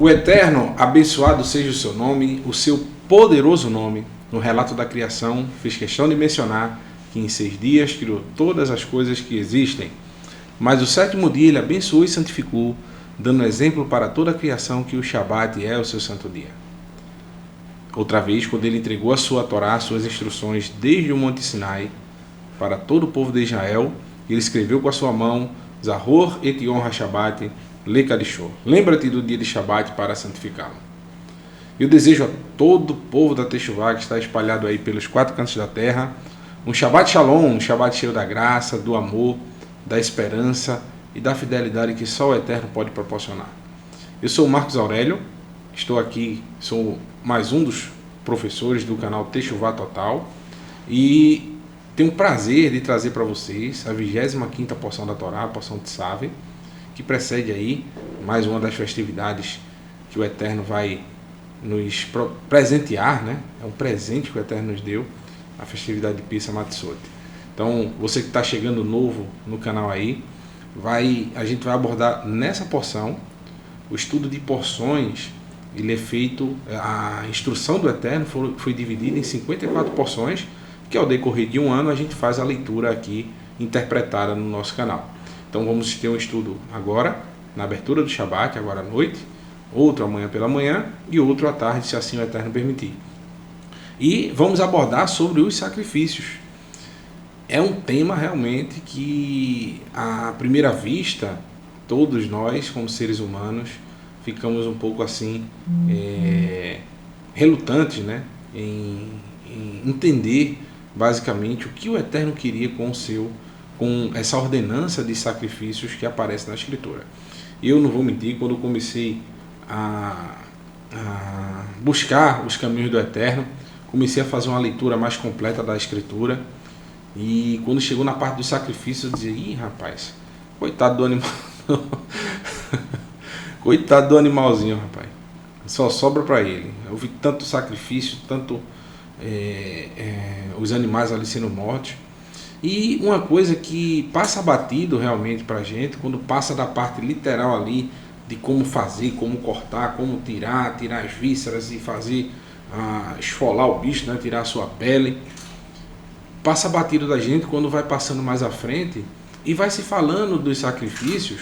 O Eterno, abençoado seja o seu nome, o seu poderoso nome. No relato da criação, fiz questão de mencionar que em 6 dias criou todas as coisas que existem. Mas o 7º dia ele abençoou e santificou, dando exemplo para toda a criação que o Shabat é o seu santo dia. Outra vez, quando ele entregou a sua Torá, suas instruções desde o Monte Sinai, para todo o povo de Israel, ele escreveu com a sua mão, Zahor et Yom HaShabbat Lekadishô. Lembra-te do dia de Shabat para santificá-lo. Eu desejo a todo o povo da Teshuvá que está espalhado aí pelos 4 cantos da terra, um Shabat Shalom, um Shabat cheio da graça, do amor, da esperança e da fidelidade que só o Eterno pode proporcionar. Eu sou o Marcos Aurélio, estou aqui, sou mais um dos professores do canal Teshuvá Total e tenho o prazer de trazer para vocês a 25ª porção da Torá, a porção de Tsave, que precede aí mais uma das festividades que o Eterno vai nos presentear, né? É um presente que o Eterno nos deu, a festividade de Pisa Matzot. Então, você que está chegando novo no canal aí, a gente vai abordar nessa porção o estudo de porções. Ele é feito, a instrução do Eterno foi dividida em 54 porções, que ao decorrer de um ano a gente faz a leitura aqui interpretada no nosso canal. Então vamos ter um estudo agora, na abertura do Shabat, agora à noite, outro amanhã pela manhã e outro à tarde, se assim o Eterno permitir. E vamos abordar sobre os sacrifícios. É um tema realmente que, à primeira vista, todos nós, como seres humanos, ficamos um pouco assim, relutantes, né, em entender basicamente o que o Eterno queria com essa ordenança de sacrifícios que aparece na Escritura. Eu não vou mentir, quando eu comecei a buscar os caminhos do Eterno, comecei a fazer uma leitura mais completa da Escritura, e quando chegou na parte dos sacrifícios, eu dizia, ih, rapaz, coitado do animal, coitado do animalzinho, rapaz, só sobra para ele. Eu vi tanto sacrifício, tanto os animais ali sendo mortos. E uma coisa que passa batido realmente para a gente, quando passa da parte literal ali, de como fazer, como cortar, como tirar as vísceras e fazer, esfolar o bicho, né, tirar a sua pele, passa batido da gente quando vai passando mais à frente e vai se falando dos sacrifícios,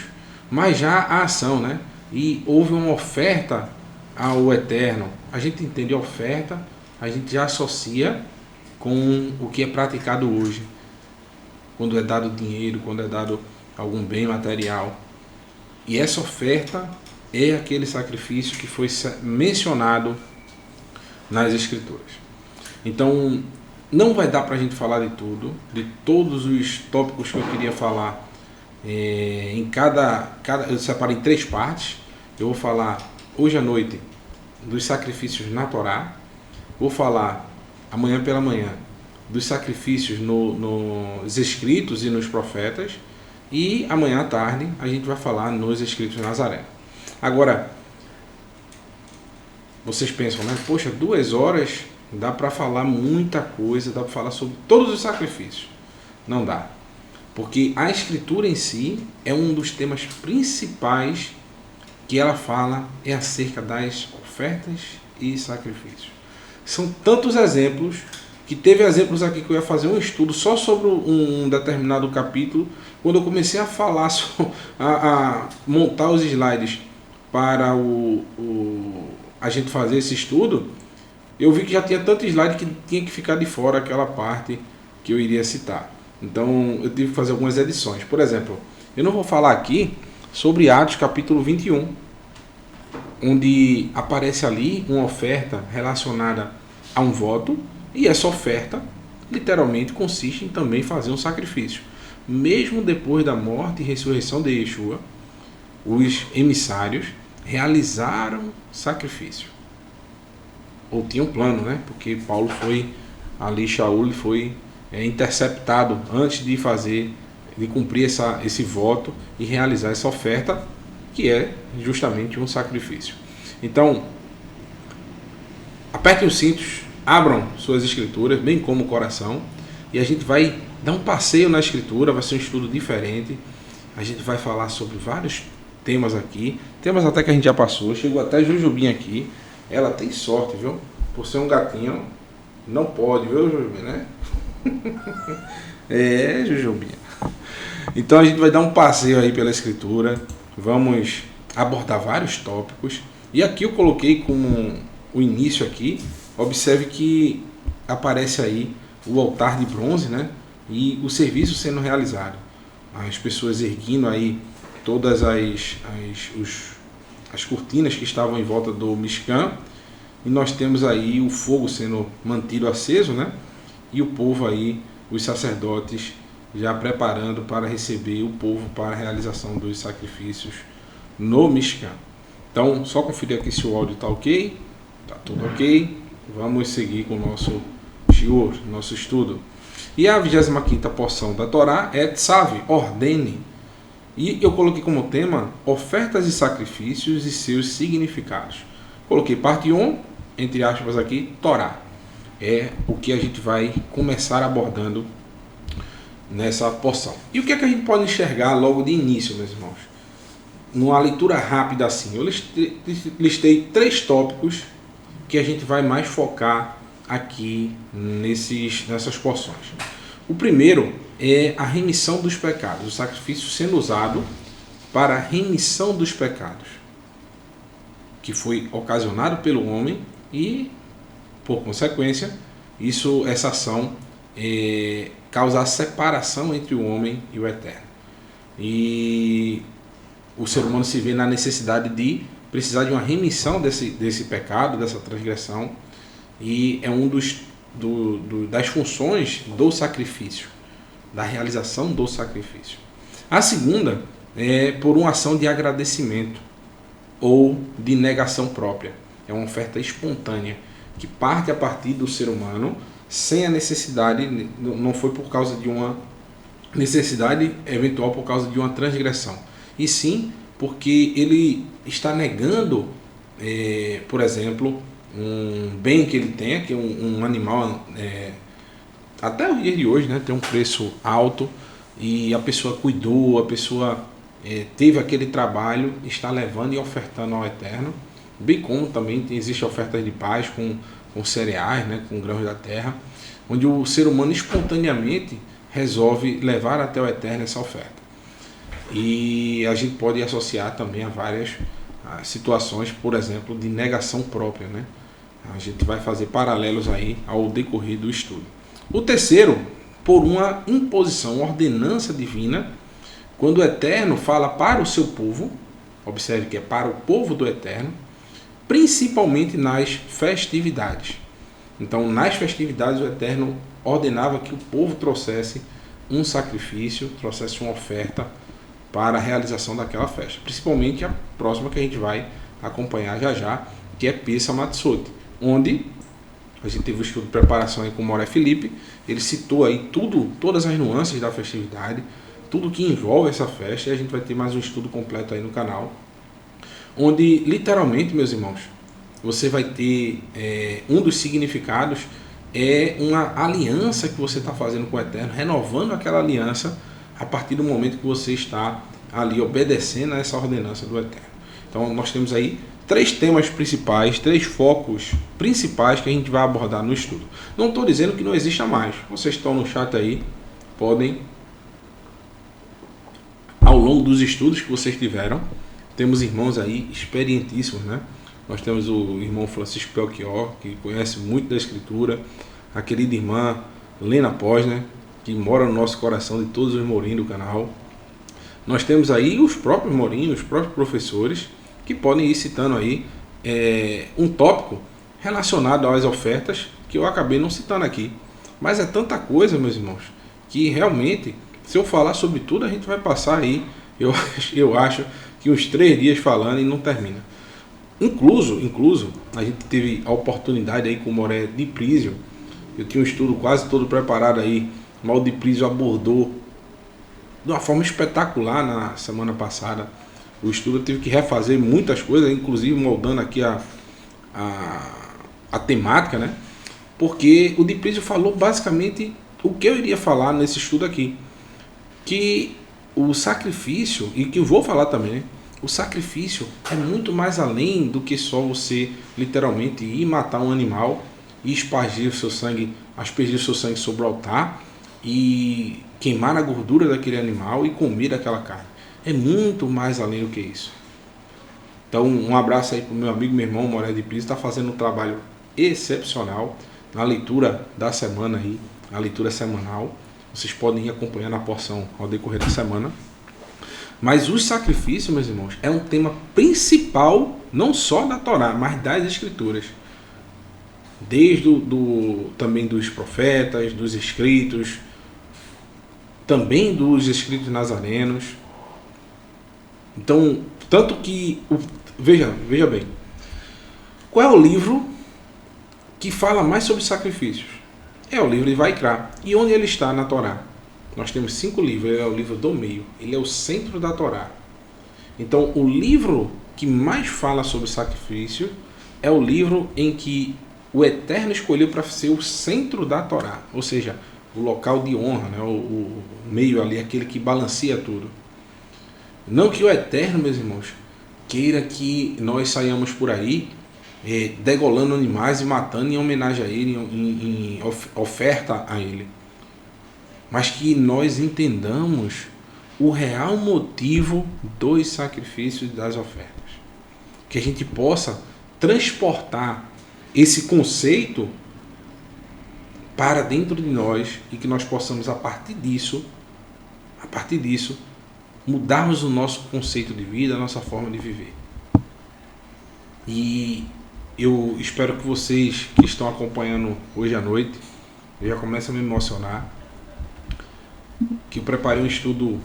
mas já a ação, né? E houve uma oferta ao Eterno. A gente entende a oferta, a gente já associa com o que é praticado hoje, quando é dado dinheiro, quando é dado algum bem material. E essa oferta é aquele sacrifício que foi mencionado nas Escrituras. Então, não vai dar para a gente falar de tudo, de todos os tópicos que eu queria falar. Em eu separei em 3 partes. Eu vou falar hoje à noite dos sacrifícios na Torá. Vou falar amanhã pela manhã dos sacrifícios nos escritos e nos profetas. E amanhã à tarde a gente vai falar nos escritos de Nazaré. Agora, vocês pensam, né? Poxa, 2 horas dá para falar muita coisa, dá para falar sobre todos os sacrifícios. Não dá. Porque a Escritura em si é um dos temas principais que ela fala, é acerca das ofertas e sacrifícios. São tantos exemplos, que teve exemplos aqui que eu ia fazer um estudo só sobre um determinado capítulo. Quando eu comecei a falar, a montar os slides para a gente fazer esse estudo, eu vi que já tinha tanto slide que tinha que ficar de fora aquela parte que eu iria citar. Então eu tive que fazer algumas edições. Por exemplo, eu não vou falar aqui sobre Atos capítulo 21, onde aparece ali uma oferta relacionada a um voto, e essa oferta literalmente consiste em também fazer um sacrifício. Mesmo depois da morte e ressurreição de Yeshua, os emissários realizaram sacrifício. Ou tinham plano, né? Porque Paulo foi ali, Shaul foi interceptado antes de cumprir esse voto e realizar essa oferta, que é justamente um sacrifício. Então, apertem os cintos, abram suas escrituras, bem como o coração, e a gente vai dar um passeio na escritura, vai ser um estudo diferente. A gente vai falar sobre vários temas aqui. Temas até que a gente já passou. Chegou até Jujubinha aqui. Ela tem sorte, viu? Por ser um gatinho, não pode, viu, Jujubinha, né? É, Jujubinha. Então a gente vai dar um passeio aí pela escritura. Vamos abordar vários tópicos. E aqui eu coloquei como o início aqui. Observe que aparece aí o altar de bronze, né? E o serviço sendo realizado. As pessoas erguindo aí todas as cortinas que estavam em volta do Mishkan. E nós temos aí o fogo sendo mantido aceso, né? E o povo aí, os sacerdotes, já preparando para receber o povo para a realização dos sacrifícios no Mishkan. Então, só conferir aqui se o áudio está ok. Está tudo ok. Vamos seguir com o nosso shiur, nosso estudo. E a 25ª porção da Torá é Tzav, ordene. E eu coloquei como tema ofertas e sacrifícios e seus significados. Coloquei parte 1, entre aspas aqui, Torá. É o que a gente vai começar abordando nessa porção. E o que é que a gente pode enxergar logo de início, meus irmãos? Numa leitura rápida assim, eu listei 3 tópicos que a gente vai mais focar aqui nessas porções. O primeiro é a remissão dos pecados, o sacrifício sendo usado para a remissão dos pecados, que foi ocasionado pelo homem e, por consequência, essa ação causa a separação entre o homem e o Eterno. E o ser humano se vê na necessidade de precisar de uma remissão desse pecado, dessa transgressão, e é das funções do sacrifício, da realização do sacrifício. A segunda é por uma ação de agradecimento ou de negação própria. É uma oferta espontânea que parte a partir do ser humano sem a necessidade, não foi por causa de uma necessidade eventual por causa de uma transgressão, e sim porque ele está negando, por exemplo, um bem que ele tem, que é um animal, até o dia de hoje, né, tem um preço alto, e a pessoa cuidou, a pessoa teve aquele trabalho, está levando e ofertando ao Eterno, bem como também existe ofertas de paz com cereais, né, com grãos da terra, onde o ser humano espontaneamente resolve levar até o Eterno essa oferta. E a gente pode associar também a várias situações, por exemplo, de negação própria, né? A gente vai fazer paralelos aí ao decorrer do estudo. O terceiro, por uma imposição, ordenança divina, quando o Eterno fala para o seu povo, observe que é para o povo do Eterno, principalmente nas festividades. Então, nas festividades, o Eterno ordenava que o povo trouxesse um sacrifício, trouxesse uma oferta para a realização daquela festa. Principalmente a próxima que a gente vai acompanhar já já, que é Pesach Matzot, onde a gente teve o estudo de preparação aí com o Moré Felipe. Ele citou aí todas as nuances da festividade, tudo que envolve essa festa, e a gente vai ter mais um estudo completo aí no canal, onde literalmente, meus irmãos, você vai ter um dos significados é uma aliança que você está fazendo com o Eterno, renovando aquela aliança a partir do momento que você está ali obedecendo a essa ordenança do Eterno. Então nós temos aí 3 temas principais, 3 focos principais que a gente vai abordar no estudo. Não estou dizendo que não exista mais. Vocês estão no chat aí, podem, ao longo dos estudos que vocês tiveram, temos irmãos aí experientíssimos, né? Nós temos o irmão Francisco Pelchior, que conhece muito da Escritura, a querida irmã Lena Posner, que mora no nosso coração, de todos os morinhos do canal. Nós temos aí os próprios morinhos, os próprios professores, que podem ir citando aí um tópico relacionado às ofertas, que eu acabei não citando aqui. Mas é tanta coisa, meus irmãos, que realmente, se eu falar sobre tudo, a gente vai passar aí, eu acho, que uns 3 dias falando e não termina. Incluso, a gente teve a oportunidade aí com o Moré Diprísio. Eu tinha um estudo quase todo preparado aí, mas o Diprísio abordou de uma forma espetacular na semana passada. O estudo eu tive que refazer muitas coisas, inclusive moldando aqui a temática, né? Porque o Diprísio falou basicamente o que eu iria falar nesse estudo aqui. Que o sacrifício, e que eu vou falar também, né? o sacrifício é muito mais além do que só você literalmente ir matar um animal e espargir o seu sangue, aspergir o seu sangue sobre o altar e queimar a gordura daquele animal e comer aquela carne. É muito mais além do que isso. Então, um abraço aí para o meu amigo, meu irmão, Moré de Pris, está fazendo um trabalho excepcional na leitura da semana aí, a leitura semanal. Vocês podem ir acompanhando a porção ao decorrer da semana. Mas os sacrifícios, meus irmãos, é um tema principal, não só da Torá, mas das Escrituras. Desde também dos profetas, dos escritos, também dos escritos nazarenos. Então, tanto que, veja bem, qual é o livro que fala mais sobre sacrifícios? É o livro de Vaikra. E onde ele está na Torá? Nós temos 5 livros, ele é o livro do meio, ele é o centro da Torá. Então, o livro que mais fala sobre sacrifício é o livro em que o Eterno escolheu para ser o centro da Torá, ou seja, o local de honra, né? o meio ali, aquele que balanceia tudo. Não que o Eterno, meus irmãos, queira que nós saiamos por aí degolando animais e matando em homenagem a ele, em oferta a ele. Mas que nós entendamos o real motivo dos sacrifícios e das ofertas. Que a gente possa transportar esse conceito para dentro de nós e que nós possamos, a partir disso, mudarmos o nosso conceito de vida, a nossa forma de viver. E eu espero que vocês que estão acompanhando hoje à noite, eu já começo a me emocionar, que eu preparei um estudo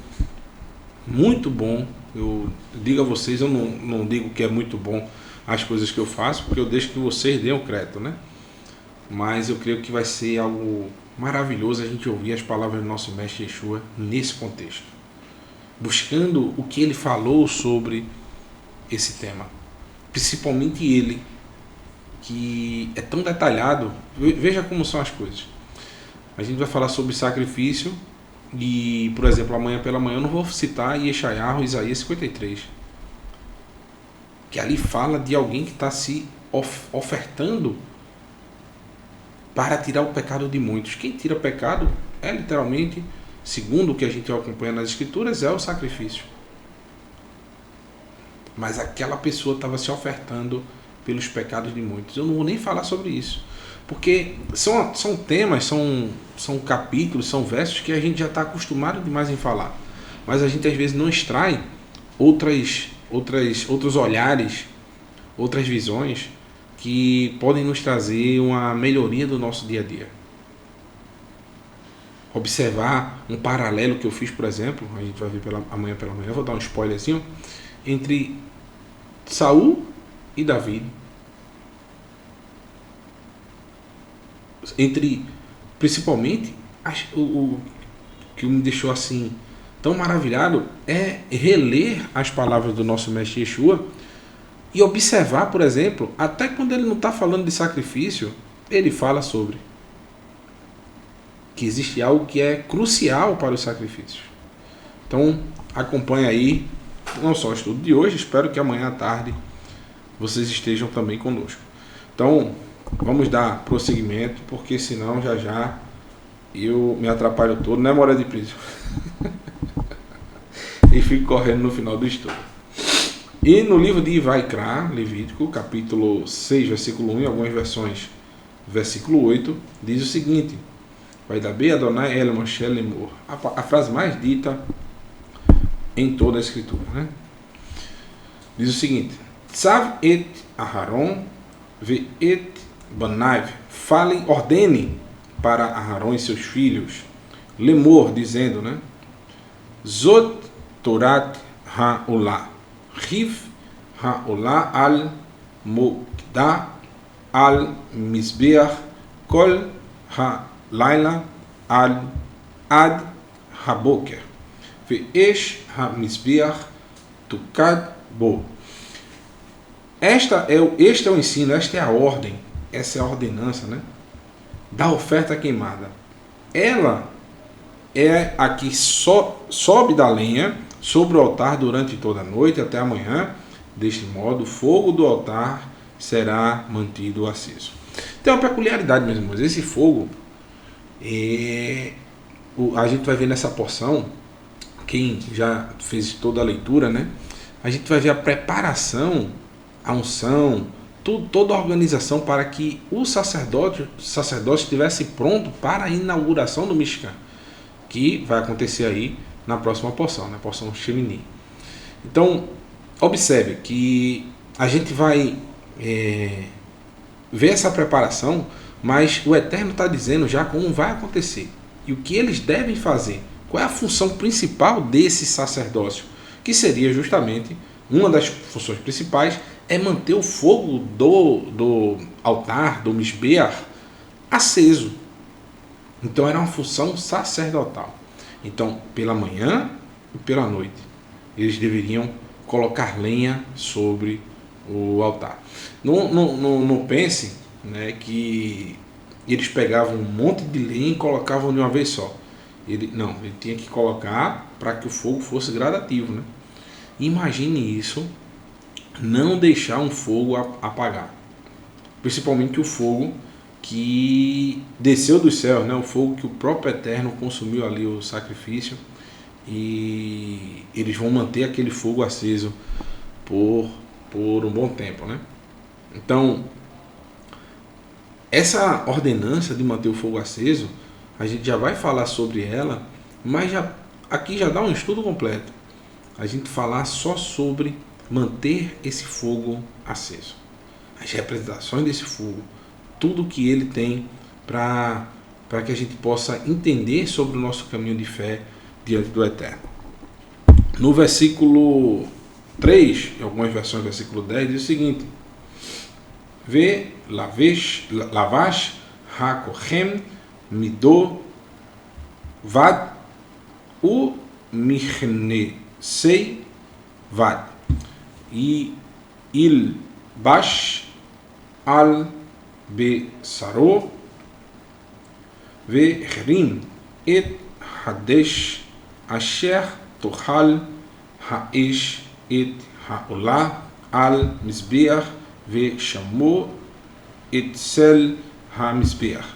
muito bom. Eu digo a vocês, eu não digo que é muito bom as coisas que eu faço, porque eu deixo que vocês deem o crédito, né? Mas eu creio que vai ser algo maravilhoso a gente ouvir as palavras do nosso mestre Yeshua nesse contexto, buscando o que ele falou sobre esse tema, principalmente ele, que é tão detalhado. Veja como são as coisas. A gente vai falar sobre sacrifício e, por exemplo, amanhã pela manhã eu não vou citar Yeshayahu, Isaías 53, que ali fala de alguém que está se ofertando para tirar o pecado de muitos. Quem tira o pecado é literalmente, segundo o que a gente acompanha nas Escrituras, é o sacrifício. Mas aquela pessoa estava se ofertando pelos pecados de muitos. Eu não vou nem falar sobre isso, porque são temas, são capítulos, são versos que a gente já está acostumado demais em falar. Mas a gente às vezes não extrai outros olhares, outras visões que podem nos trazer uma melhoria do nosso dia a dia. Observar um paralelo que eu fiz, por exemplo, a gente vai ver amanhã pela manhã, vou dar um spoilerzinho, entre Saul e Davi. Principalmente, o que me deixou assim tão maravilhado é reler as palavras do nosso mestre Yeshua e observar, por exemplo, até quando ele não está falando de sacrifício, ele fala sobre que existe algo que é crucial para os sacrifícios. Então, acompanhe aí, não só o estudo de hoje, espero que amanhã à tarde vocês estejam também conosco. Então, vamos dar prosseguimento, porque senão já eu me atrapalho todo, né, Moré de Pris? E fico correndo no final do estudo. E no livro de Vaikra, Levítico, capítulo 6, versículo 1, em algumas versões, versículo 8, diz o seguinte: Vai dar bem Adonai El Moshe Lemor. A frase mais dita em toda a escritura, né? Diz o seguinte: Tzav et Aharon ve et Banaiv. Falem, ordene para Aharon e seus filhos, Lemor, dizendo, né? Zot Torat Ha'olah. Riv Ha'olah al Mokda al Mizbeach Kol Ha'laila al Ad Haboker Ve'esh Ha'mizbeach Tukad Bo. Este é o ensino, esta é a ordem, essa é a ordenança, né, da oferta queimada. Ela é a que sobe da lenha sobre o altar durante toda a noite até amanhã. Deste modo, o fogo do altar será mantido aceso. Tem uma peculiaridade, meus irmãos. Esse fogo, a gente vai ver nessa porção, quem já fez toda a leitura, né? A gente vai ver a preparação, a unção, toda a organização para que o sacerdote estivesse pronto para a inauguração do Mishkan, que vai acontecer aí na próxima porção, na porção Shemini. Então, observe que a gente vai ver essa preparação, mas o Eterno está dizendo já como vai acontecer e o que eles devem fazer. Qual é a função principal desse sacerdócio? Que seria justamente, uma das funções principais, é manter o fogo do altar, do Mishbeach, aceso. Então era uma função sacerdotal. Então, pela manhã e pela noite, eles deveriam colocar lenha sobre o altar. Não pense, né, que eles pegavam um monte de lenha e colocavam de uma vez só. Ele tinha que colocar para que o fogo fosse gradativo, né? Imagine isso, não deixar um fogo apagar, principalmente o fogo que desceu dos céus, né? O fogo que o próprio Eterno consumiu ali o sacrifício, e eles vão manter aquele fogo aceso por um bom tempo, né? Então, essa ordenança de manter o fogo aceso, a gente já vai falar sobre ela, mas aqui já dá um estudo completo. A gente falar só sobre manter esse fogo aceso. As representações desse fogo, tudo que ele tem para que a gente possa entender sobre o nosso caminho de fé diante do Eterno. No versículo 3, em algumas versões, versículo 10, diz o seguinte: Ve lavash ha-kochem mido vad u michnesei vad e il bash al besaro ve rim et hadesh asher tochal haesh et haolah al mizbeach ve chamou etzel ha-mizbeach.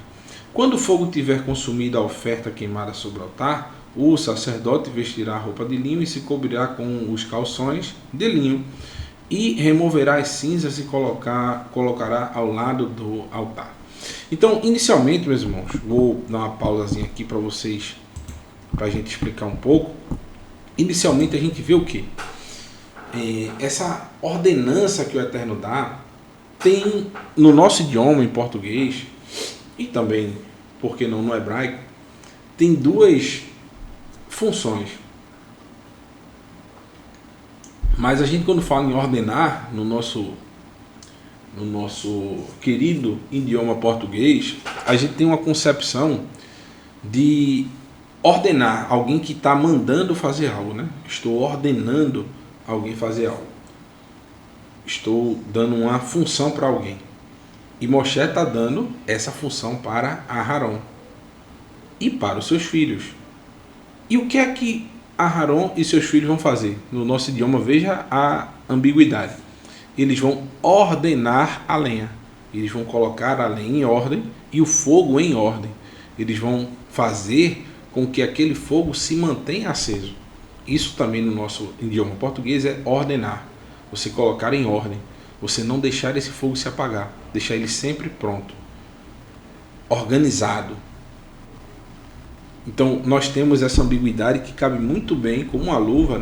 Quando o fogo tiver consumido a oferta queimada sobre o altar, o sacerdote vestirá a roupa de linho e se cobrirá com os calções de linho e removerá as cinzas e colocará ao lado do altar. Então, inicialmente, meus irmãos, vou dar uma pausazinha aqui para vocês, para a gente explicar um pouco. Inicialmente a gente vê o que? Essa ordenança que o Eterno dá tem no nosso idioma, em português, e também, por que não, no hebraico, tem duas funções. Mas a gente, quando fala em ordenar no nosso querido idioma português, a gente tem uma concepção de ordenar alguém que está mandando fazer algo, né? Estou ordenando alguém fazer algo. Estou dando uma função para alguém. E Moshe está dando essa função para Aharon e para os seus filhos. E o que é que Aharon e seus filhos vão fazer? No nosso idioma, veja a ambiguidade. Eles vão ordenar a lenha. Eles vão colocar a lenha em ordem e o fogo em ordem. Eles vão fazer com que aquele fogo se mantenha aceso. Isso também no nosso idioma português é ordenar. Você colocar em ordem. Você não deixar esse fogo se apagar. Deixar ele sempre pronto. Organizado. Então nós temos essa ambiguidade que cabe muito bem como uma luva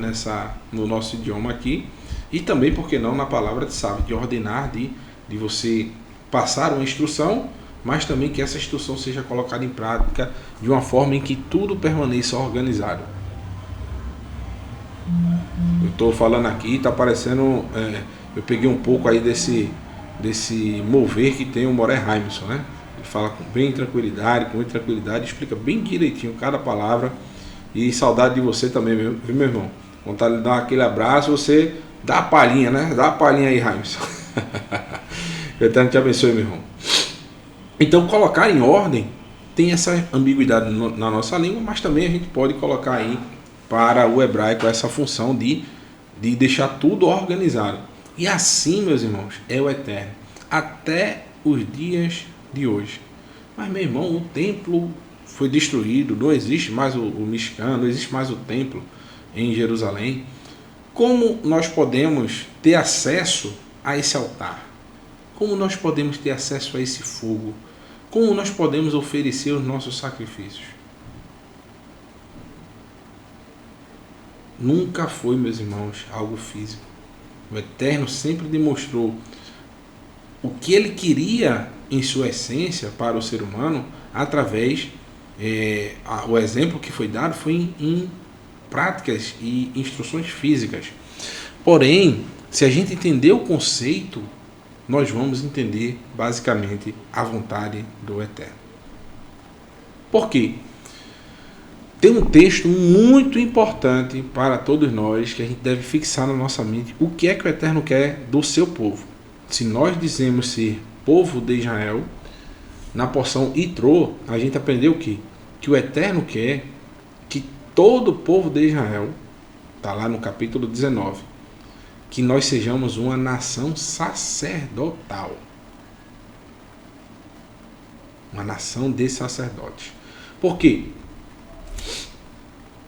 no nosso idioma aqui. E também, por que não, na palavra de sábado, de ordenar, de você passar uma instrução, mas também que essa instrução seja colocada em prática de uma forma em que tudo permaneça organizado. Eu estou falando aqui, está parecendo... eu peguei um pouco aí desse mover que tem o Moré Raimson, né? Ele fala com muita tranquilidade, explica bem direitinho cada palavra. E saudade de você também, viu, meu irmão? Vontade de dar aquele abraço, você dá a palhinha, né? Dá a palhinha aí, Raimson. O Eterno te abençoe, meu irmão. Então, colocar em ordem tem essa ambiguidade na nossa língua, mas também a gente pode colocar aí para o hebraico essa função de deixar tudo organizado. E assim, meus irmãos, é o Eterno, até os dias de hoje. Mas, meu irmão, o templo foi destruído, não existe mais o Mishkan, não existe mais o templo em Jerusalém. Como nós podemos ter acesso a esse altar? Como nós podemos ter acesso a esse fogo? Como nós podemos oferecer os nossos sacrifícios? Nunca foi, meus irmãos, algo físico. O Eterno sempre demonstrou o que ele queria em sua essência para o ser humano através, o exemplo que foi dado foi em práticas e instruções físicas. Porém, se a gente entender o conceito, nós vamos entender basicamente a vontade do Eterno. Por quê? Tem um texto muito importante para todos nós que a gente deve fixar na nossa mente. O que é que o Eterno quer do seu povo? Se nós dizemos ser povo de Israel, na porção Itrô, a gente aprendeu o quê? Que o Eterno quer que todo o povo de Israel, está lá no capítulo 19, que nós sejamos uma nação sacerdotal. Uma nação de sacerdotes. Por quê?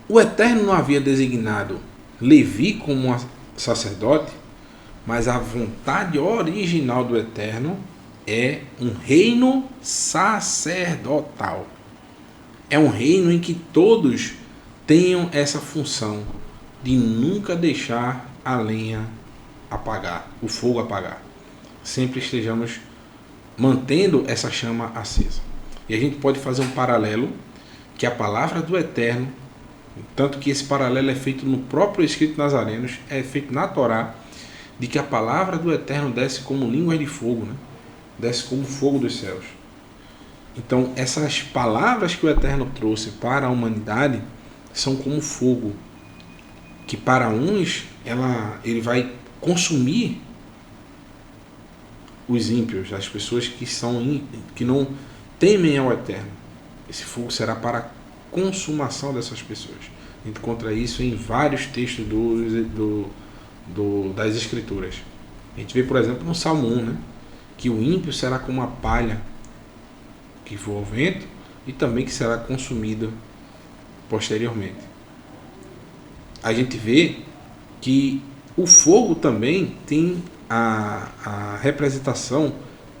O Eterno não havia designado Levi como um sacerdote, mas a vontade original do Eterno é um reino sacerdotal. É um reino em que todos tenham essa função de nunca deixar a lenha apagar, o fogo apagar. Sempre estejamos mantendo essa chama acesa. E a gente pode fazer um paralelo que a palavra do Eterno, tanto que esse paralelo é feito no próprio escrito Nazarenos, é feito na Torá, de que a palavra do Eterno desce como línguas de fogo, né? Desce como fogo dos céus. Então, essas palavras que o Eterno trouxe para a humanidade são como fogo, que para uns ele vai consumir os ímpios, as pessoas que não temem ao Eterno. Esse fogo será para a consumação dessas pessoas. A gente encontra isso em vários textos das Escrituras. A gente vê, por exemplo, no Salmo 1, né? Que o ímpio será como a palha que voa ao vento e também que será consumido posteriormente. A gente vê que o fogo também tem a representação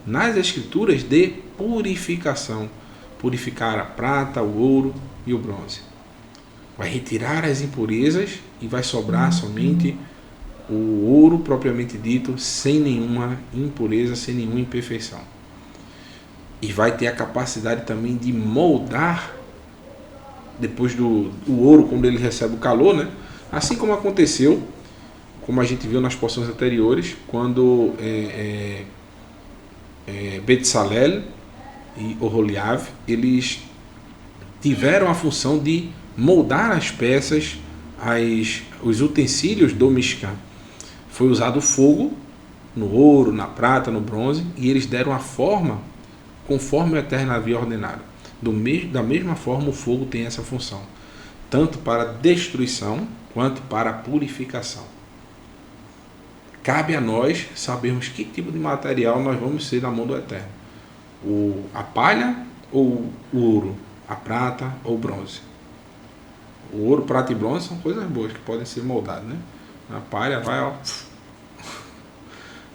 nas Escrituras de purificação. Purificar a prata, o ouro e o bronze. Vai retirar as impurezas e vai sobrar somente o ouro propriamente dito, sem nenhuma impureza, sem nenhuma imperfeição. E vai ter a capacidade também de moldar, depois do ouro, quando ele recebe o calor, né? Assim como aconteceu, como a gente viu nas porções anteriores, quando Betsalel e Oholiav, eles tiveram a função de moldar as peças, os utensílios do Mishkan. Foi usado fogo no ouro, na prata, no bronze, e eles deram a forma conforme o Eterno havia ordenado. Da mesma forma, o fogo tem essa função, tanto para destruição quanto para purificação. Cabe a nós sabermos que tipo de material nós vamos ser na mão do Eterno. A palha ou o ouro? A prata ou o bronze? O ouro, prata e bronze são coisas boas que podem ser moldadas, né? A palha vai, ó,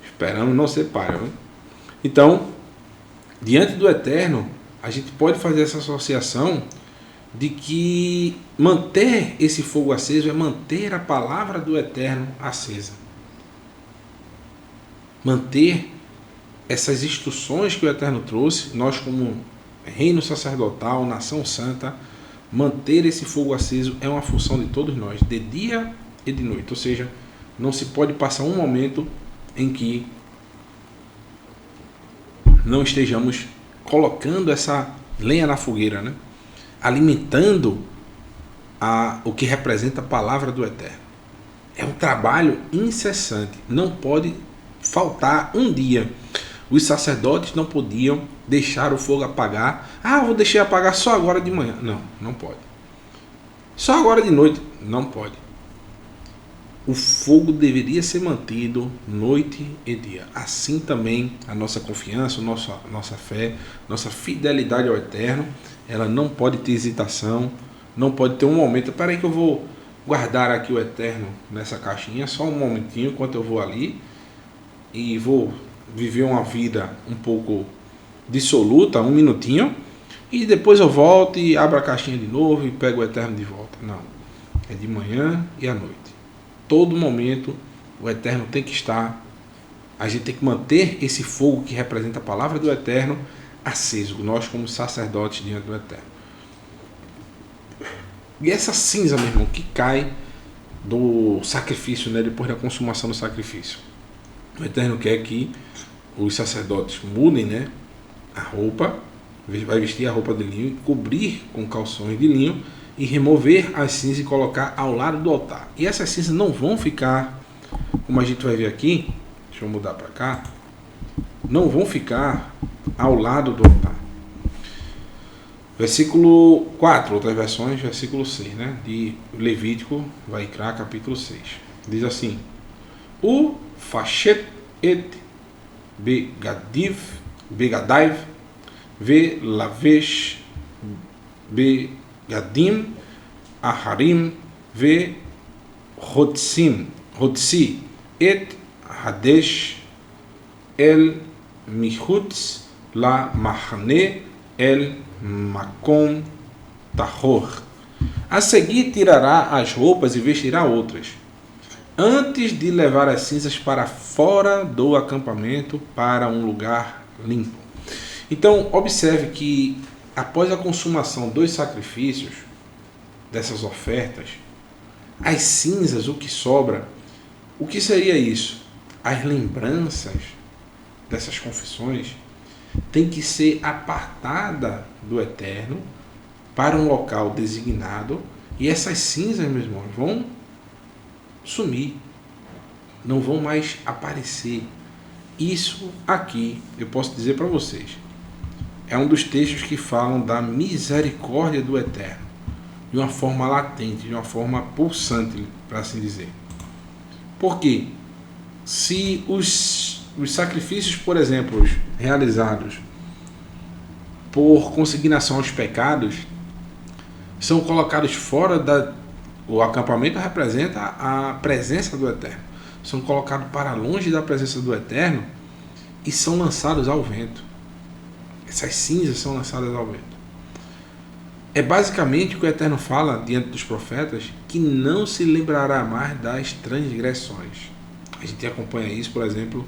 esperando não ser palha, né? Então, diante do Eterno, a gente pode fazer essa associação de que manter esse fogo aceso é manter a palavra do Eterno acesa. Manter essas instruções que o Eterno trouxe, nós como reino sacerdotal, nação santa, manter esse fogo aceso é uma função de todos nós, de dia e de noite. Ou seja, não se pode passar um momento em que não estejamos colocando essa lenha na fogueira, né? Alimentando o que representa a palavra do Eterno. É um trabalho incessante, não pode faltar um dia. Os sacerdotes não podiam deixar o fogo apagar. Vou deixar apagar só agora de manhã. Não pode. Só agora de noite. Não pode. O fogo deveria ser mantido noite e dia. Assim também a nossa confiança, nossa fé, nossa fidelidade ao Eterno, ela não pode ter hesitação, não pode ter um momento. Espera aí que eu vou guardar aqui o Eterno nessa caixinha, só um momentinho enquanto eu vou ali e vou viver uma vida um pouco dissoluta, um minutinho, e depois eu volto e abro a caixinha de novo e pego o Eterno de volta. Não. É de manhã e à noite. Todo momento o Eterno tem que estar, a gente tem que manter esse fogo que representa a palavra do Eterno aceso, nós como sacerdotes diante do Eterno. E essa cinza, meu irmão, que cai do sacrifício, né, depois da consumação do sacrifício, o Eterno quer que os sacerdotes mudem, né, a roupa, vai vestir a roupa de linho, cobrir com calções de linho e remover as cinzas e colocar ao lado do altar. E essas cinzas não vão ficar, como a gente vai ver aqui, deixa eu mudar para cá, não vão ficar ao lado do altar. Versículo 4, outras versões, versículo 6, né, de Levítico, Vaikra, capítulo 6. Diz assim: O Fashet et Begadiv Ve Lavesh Begadim Aharim Ve Hotsi Et Hadesh El Michutz La Mahane El Makom Tahor. A seguir tirará as roupas e vestirá outras, antes de levar as cinzas para fora do acampamento para um lugar limpo. Então, observe que após a consumação dos sacrifícios, dessas ofertas, as cinzas, o que sobra, o que seria isso? As lembranças dessas confissões tem que ser apartada do Eterno para um local designado, e essas cinzas, meus irmãos, vão sumir, não vão mais aparecer. Isso aqui, eu posso dizer para vocês, é um dos textos que falam da misericórdia do Eterno, de uma forma latente, de uma forma pulsante, para assim dizer. Porque se os sacrifícios, por exemplo, realizados por consignação aos pecados, são colocados fora da... O acampamento representa a presença do Eterno. São colocados para longe da presença do Eterno e são lançados ao vento. Essas cinzas são lançadas ao vento. É basicamente o que o Eterno fala diante dos profetas, que não se lembrará mais das transgressões. A gente acompanha isso, por exemplo,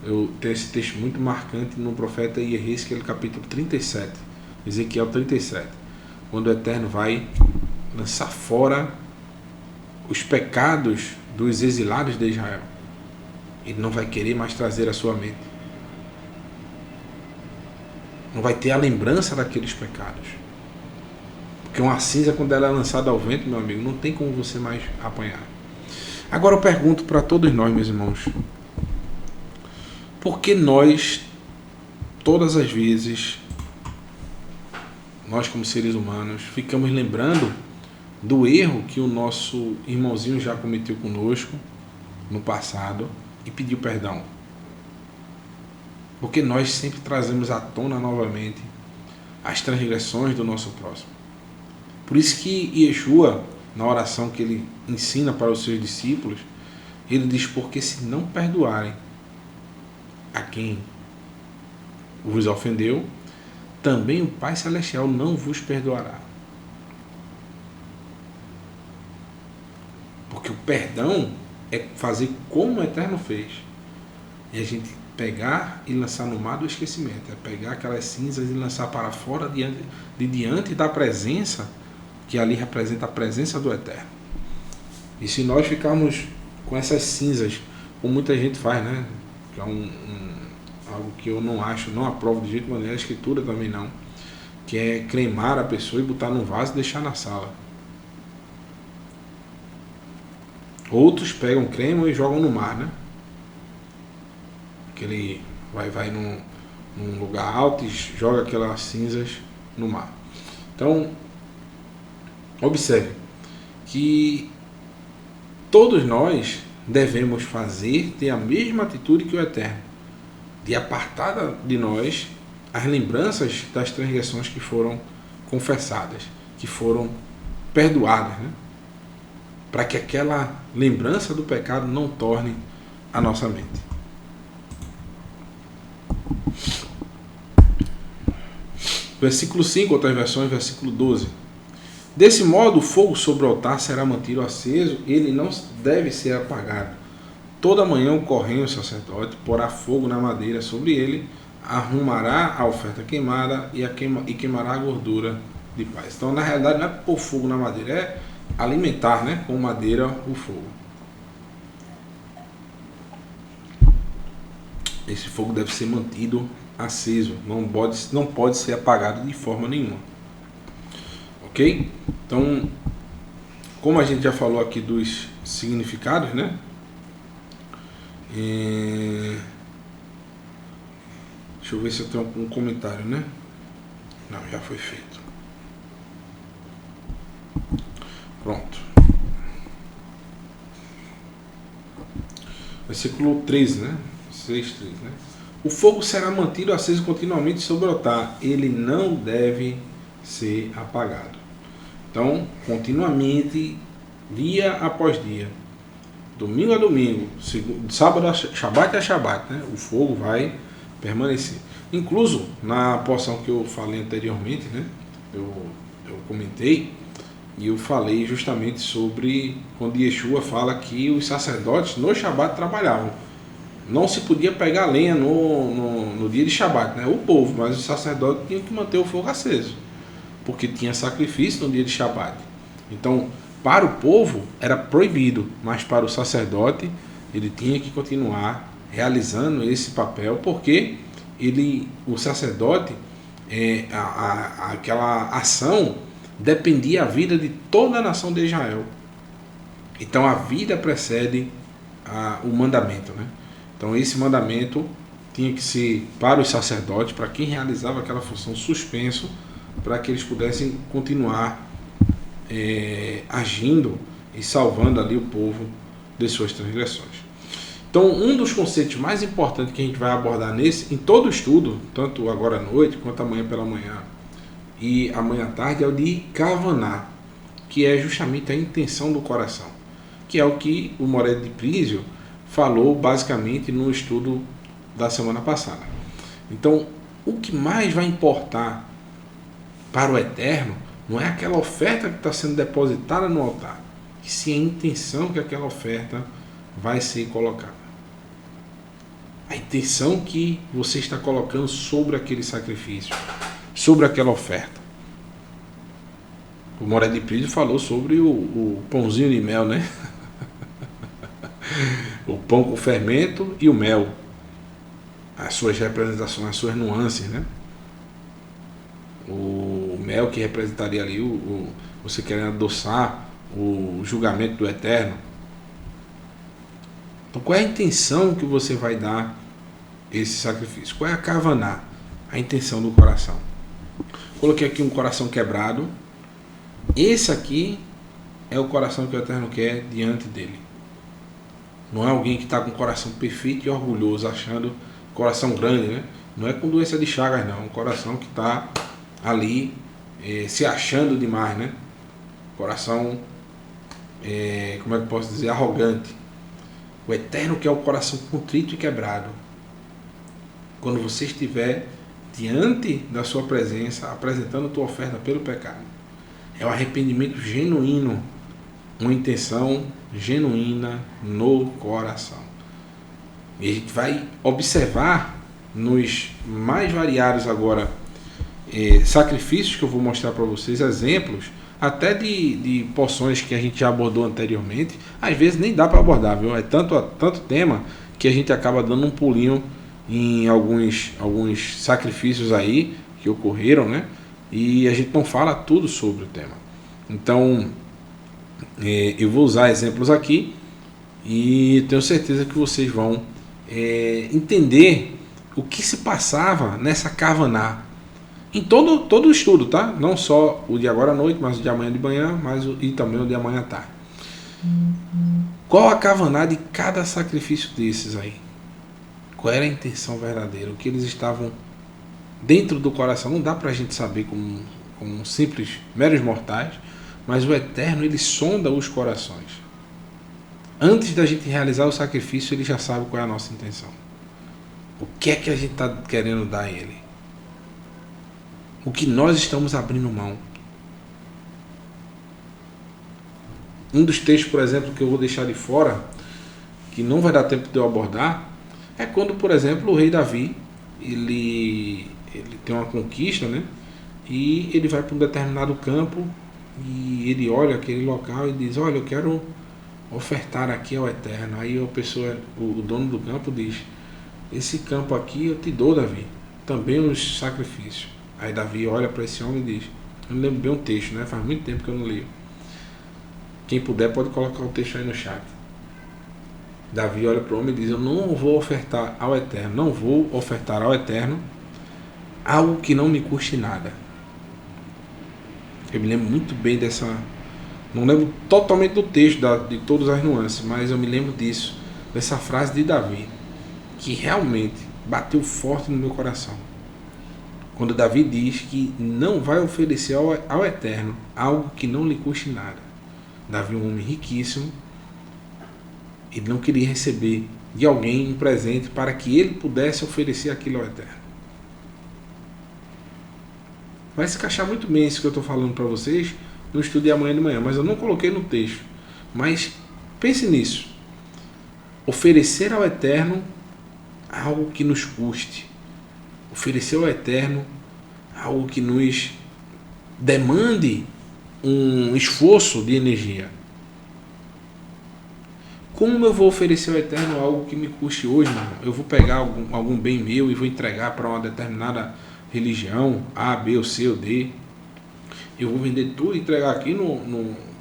eu tenho esse texto muito marcante no profeta Yehezquiel, capítulo 37, Ezequiel 37, quando o Eterno vai lançar fora os pecados dos exilados de Israel. Ele não vai querer mais trazer à sua mente. Não vai ter a lembrança daqueles pecados. Porque uma cinza, quando ela é lançada ao vento, meu amigo, não tem como você mais apanhar. Agora eu pergunto para todos nós, meus irmãos, por que nós, todas as vezes, nós como seres humanos, ficamos lembrando do erro que o nosso irmãozinho já cometeu conosco no passado e pediu perdão? Porque nós sempre trazemos à tona novamente as transgressões do nosso próximo. Por isso que Yeshua, na oração que ele ensina para os seus discípulos, ele diz: porque se não perdoarem a quem vos ofendeu, também o Pai Celestial não vos perdoará. Porque o perdão é fazer como o Eterno fez. E a gente pegar e lançar no mar do esquecimento. É pegar aquelas cinzas e lançar para fora diante da presença, que ali representa a presença do Eterno. E se nós ficarmos com essas cinzas, como muita gente faz, né? Que é algo que eu não acho, não aprovo de jeito nenhum, a Escritura também não, que é cremar a pessoa e botar num vaso e deixar na sala. Outros pegam, cremam e jogam no mar, né? Que ele vai num lugar alto e joga aquelas cinzas no mar. Então, observe, que todos nós devemos ter a mesma atitude que o Eterno, de apartar de nós as lembranças das transgressões que foram confessadas, que foram perdoadas, né? Para que aquela lembrança do pecado não torne a nossa mente. Versículo 5, outras versões, versículo 12. Desse modo, o fogo sobre o altar será mantido aceso, ele não deve ser apagado. Toda manhã o correndo o sacerdote porá fogo na madeira sobre ele, arrumará a oferta queimada e queimará a gordura de paz. Então, na realidade, não é pôr fogo na madeira, é alimentar, né, com madeira o fogo. Esse fogo deve ser mantido aceso, não pode ser apagado de forma nenhuma. Ok? Então, como a gente já falou aqui dos significados, né? Deixa eu ver se eu tenho algum comentário, né? Não, já foi feito. Pronto. Versículo 13, né? 6, 3, né? O fogo será mantido aceso continuamente sobre o altar. Ele não deve ser apagado. Então, continuamente, dia após dia, domingo a domingo, sábado a Shabat, né? O fogo vai permanecer. Incluso na porção que eu falei anteriormente, né? Eu comentei e eu falei justamente sobre quando Yeshua fala que os sacerdotes no Shabat trabalhavam. Não se podia pegar lenha no dia de Shabat, né? O povo, mas os sacerdotes tinham que manter o fogo aceso, porque tinha sacrifício no dia de Shabat. Então, para o povo era proibido, mas para o sacerdote ele tinha que continuar realizando esse papel, porque o sacerdote, aquela ação dependia da vida de toda a nação de Israel. Então a vida precede o mandamento, né? Então esse mandamento tinha que ser para os sacerdotes, para quem realizava aquela função, suspenso, para que eles pudessem continuar agindo e salvando ali o povo de suas transgressões. Então, um dos conceitos mais importantes que a gente vai abordar em todo o estudo, tanto agora à noite quanto amanhã pela manhã e amanhã à tarde, é o de Kavaná, que é justamente a intenção do coração, que é o que o Moré de Prísio falou basicamente no estudo da semana passada. Então, o que mais vai importar para o Eterno não é aquela oferta que está sendo depositada no altar, e sim a intenção que aquela oferta vai ser colocada. A intenção que você está colocando sobre aquele sacrifício, sobre aquela oferta. O Moré de Prísio falou sobre o pãozinho de mel, né? O pão com fermento e o mel. As suas representações, as suas nuances, né? O mel que representaria ali você querendo adoçar o julgamento do Eterno. Então, qual é a intenção que você vai dar esse sacrifício? Qual é a kavaná? A intenção do coração. Coloquei aqui um coração quebrado. Esse aqui é o coração que o Eterno quer diante dele. Não é alguém que está com o coração perfeito e orgulhoso, achando coração grande, né? Não é com doença de Chagas, não. É um coração que está ali se achando demais, né? Coração, como é que eu posso dizer? Arrogante. O Eterno quer o coração contrito e quebrado. Quando você estiver diante da sua presença, apresentando a tua oferta pelo pecado. É um arrependimento genuíno, uma intenção genuína no coração. E a gente vai observar nos mais variados agora sacrifícios que eu vou mostrar para vocês, exemplos até de porções que a gente já abordou anteriormente. Às vezes nem dá para abordar, viu? É tanto tema que a gente acaba dando um pulinho em alguns sacrifícios aí que ocorreram, né? E a gente não fala tudo sobre o tema. Então eu vou usar exemplos aqui e tenho certeza que vocês vão entender o que se passava nessa kavaná, Em todo o estudo, tá? Não só o de agora à noite, mas o de amanhã de manhã, e também o de amanhã à tarde. Qual a kavaná de cada sacrifício desses aí? Qual era a intenção verdadeira? O que eles estavam dentro do coração? Não dá pra gente saber como simples, meros mortais, mas o Eterno, ele sonda os corações. Antes da gente realizar o sacrifício, ele já sabe qual é a nossa intenção. O que é que a gente está querendo dar a ele? O que nós estamos abrindo mão? Um dos textos, por exemplo, que eu vou deixar de fora, que não vai dar tempo de eu abordar, é quando, por exemplo, o rei Davi, ele tem uma conquista, né? E ele vai para um determinado campo e ele olha aquele local e diz: olha, eu quero ofertar aqui ao Eterno. Aí a pessoa, o dono do campo diz: esse campo aqui eu te dou, Davi, também os sacrifícios. Aí Davi olha para esse homem e diz, eu não lembro bem o texto, né? Faz muito tempo que eu não leio. Quem puder pode colocar o texto aí no chat. Davi olha para o homem e diz: eu não vou ofertar ao Eterno, não vou ofertar ao Eterno algo que não me custe nada. Eu me lembro muito bem dessa... Não lembro totalmente do texto, de todas as nuances, mas eu me lembro disso, dessa frase de Davi, que realmente bateu forte no meu coração. Quando Davi diz que não vai oferecer ao Eterno algo que não lhe custe nada. Davi é um homem riquíssimo, ele não queria receber de alguém um presente para que ele pudesse oferecer aquilo ao Eterno. Vai se encaixar muito bem isso que eu estou falando para vocês no estudo de amanhã de manhã, mas eu não coloquei no texto. Mas pense nisso. Oferecer ao Eterno algo que nos custe. Oferecer ao Eterno algo que nos demande um esforço de energia. Como eu vou oferecer ao Eterno algo que me custe hoje, meu irmão? Eu vou pegar algum bem meu e vou entregar para uma determinada religião, A, B, ou C ou D. Eu vou vender tudo e entregar aqui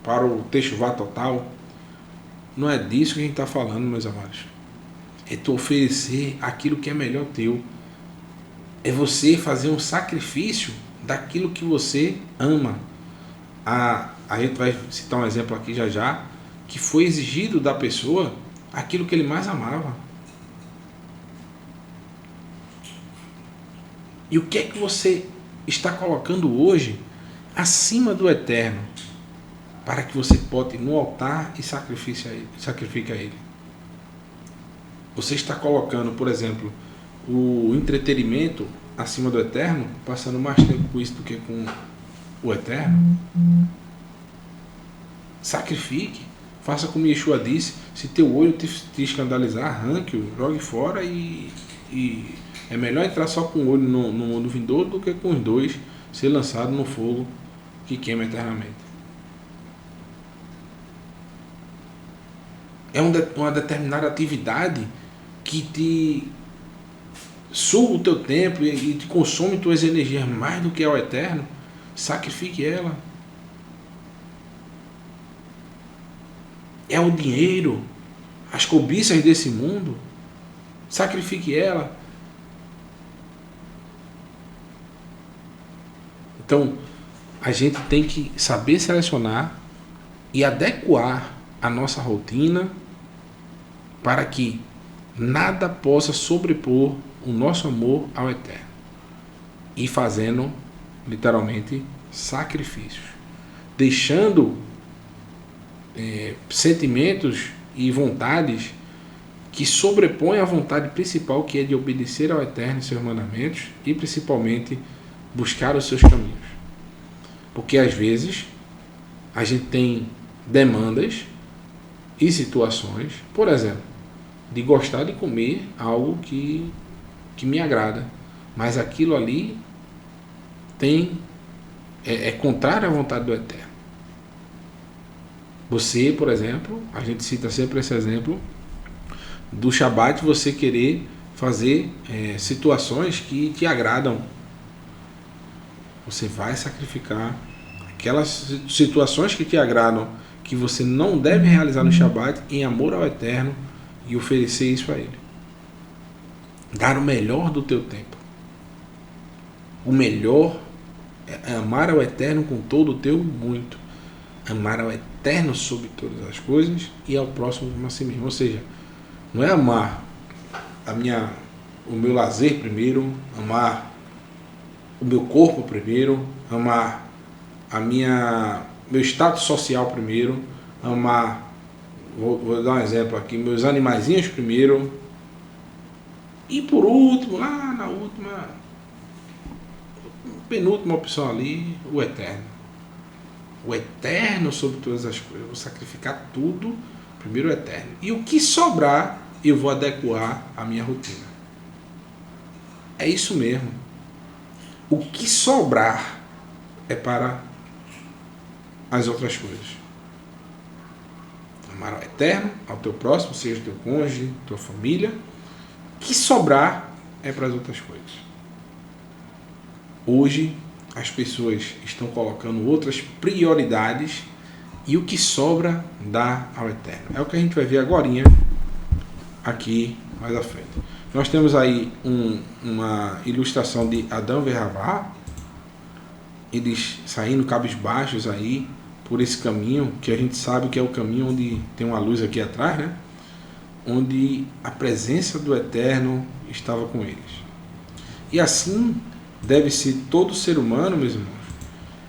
para o Techuvá total. Não é disso que a gente está falando, meus amados. É tu oferecer aquilo que é melhor teu. É você fazer um sacrifício daquilo que você ama. A gente vai citar um exemplo aqui já, que foi exigido da pessoa aquilo que ele mais amava. E o que é que você está colocando hoje acima do Eterno para que você possa ir no altar e sacrifique a Ele? Você está colocando, por exemplo, o entretenimento acima do Eterno, passando mais tempo com isso do que com o Eterno? Sacrifique. Faça como Yeshua disse: se teu olho te escandalizar, arranque-o, jogue fora e é melhor entrar só com o olho no mundo vindouro do que com os dois ser lançado no fogo que queima eternamente. É uma determinada atividade que te suga o teu tempo e te consome tuas energias mais do que ao Eterno. Sacrifique ela. É o dinheiro, as cobiças desse mundo. Sacrifique ela. Então, a gente tem que saber selecionar e adequar a nossa rotina para que nada possa sobrepor o nosso amor ao Eterno. E fazendo, literalmente, sacrifícios. Deixando sentimentos e vontades que sobrepõem a vontade principal, que é de obedecer ao Eterno e seus mandamentos e principalmente buscar os seus caminhos. Porque às vezes a gente tem demandas e situações, por exemplo, de gostar de comer algo que me agrada, mas aquilo ali é contrário à vontade do Eterno. Você, por exemplo, a gente cita sempre esse exemplo do Shabat, você querer fazer situações que te agradam. Você vai sacrificar aquelas situações que te agradam, que você não deve realizar no Shabat, em amor ao Eterno, e oferecer isso a Ele. Dar o melhor do teu tempo. O melhor É amar ao Eterno com todo o teu muito. Amar ao Eterno sobre todas as coisas e ao próximo como a si mesmo. Ou seja, não é amar o meu lazer primeiro, amar o meu corpo primeiro, amar meu status social primeiro, amar, vou dar um exemplo aqui, meus animaizinhos primeiro, e por último, lá na penúltima opção ali, o Eterno. O Eterno sobre todas as coisas. Eu vou sacrificar tudo, primeiro o Eterno. E o que sobrar, eu vou adequar à minha rotina. É isso mesmo. O que sobrar é para as outras coisas. Amar ao Eterno, ao teu próximo, seja teu cônjuge, tua família. O que sobrar é para as outras coisas. Hoje, as pessoas estão colocando outras prioridades e o que sobra dá ao Eterno. É o que a gente vai ver agora, aqui mais à frente. Nós temos aí uma ilustração de Adão e Havá, eles saindo cabisbaixos aí por esse caminho, que a gente sabe que é o caminho onde tem uma luz aqui atrás, né? Onde a presença do Eterno estava com eles. E assim deve ser todo ser humano, meus irmãos,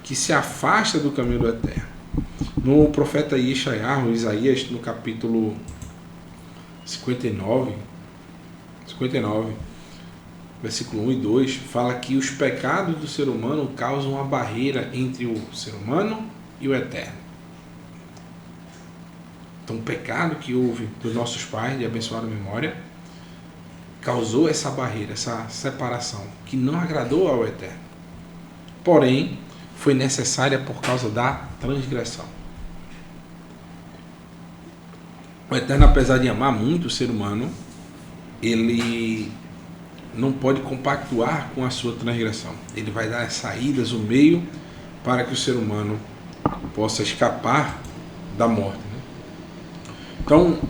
que se afasta do caminho do Eterno. No profeta Isaías, no capítulo 59, versículo 1 e 2, fala que os pecados do ser humano causam uma barreira entre o ser humano e o Eterno. Então o pecado que houve dos nossos pais, de abençoada memória, causou essa barreira, essa separação, que não agradou ao Eterno. Porém, foi necessária por causa da transgressão. O Eterno, apesar de amar muito o ser humano, ele não pode compactuar com a sua transgressão. Ele vai dar as saídas, o meio, para que o ser humano possa escapar da morte. Então,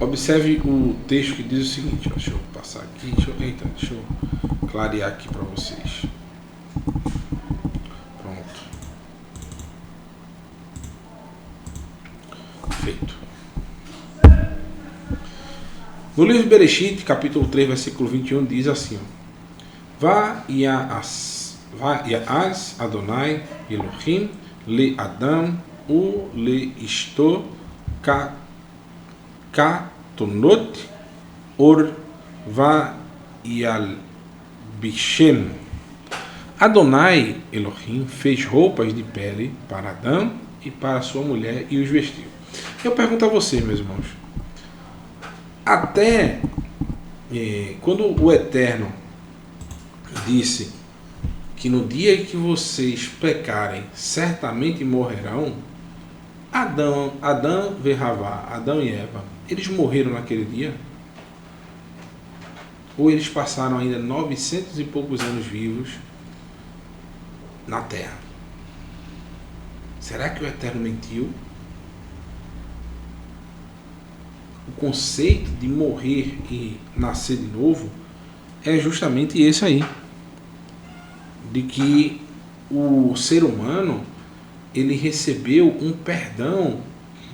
observe o texto que diz o seguinte, deixa eu passar aqui, deixa eu clarear aqui para vocês. Pronto. Feito. No livro de Bereshit, capítulo 3, versículo 21, diz assim: Va'ya'as Adonai Elohim le Adam u le Ishto Katonot or Va'yalbishem. Adonai Elohim fez roupas de pele para Adão e para sua mulher e os vestiu. Eu pergunto a vocês, meus irmãos, até quando o Eterno disse que no dia que vocês pecarem, certamente morrerão, Adão e Havá, Adão e Eva, eles morreram naquele dia? Ou eles passaram ainda 900 e poucos anos vivos na Terra? Será que o Eterno mentiu? O conceito de morrer e nascer de novo é justamente esse aí, de que o ser humano ele recebeu um perdão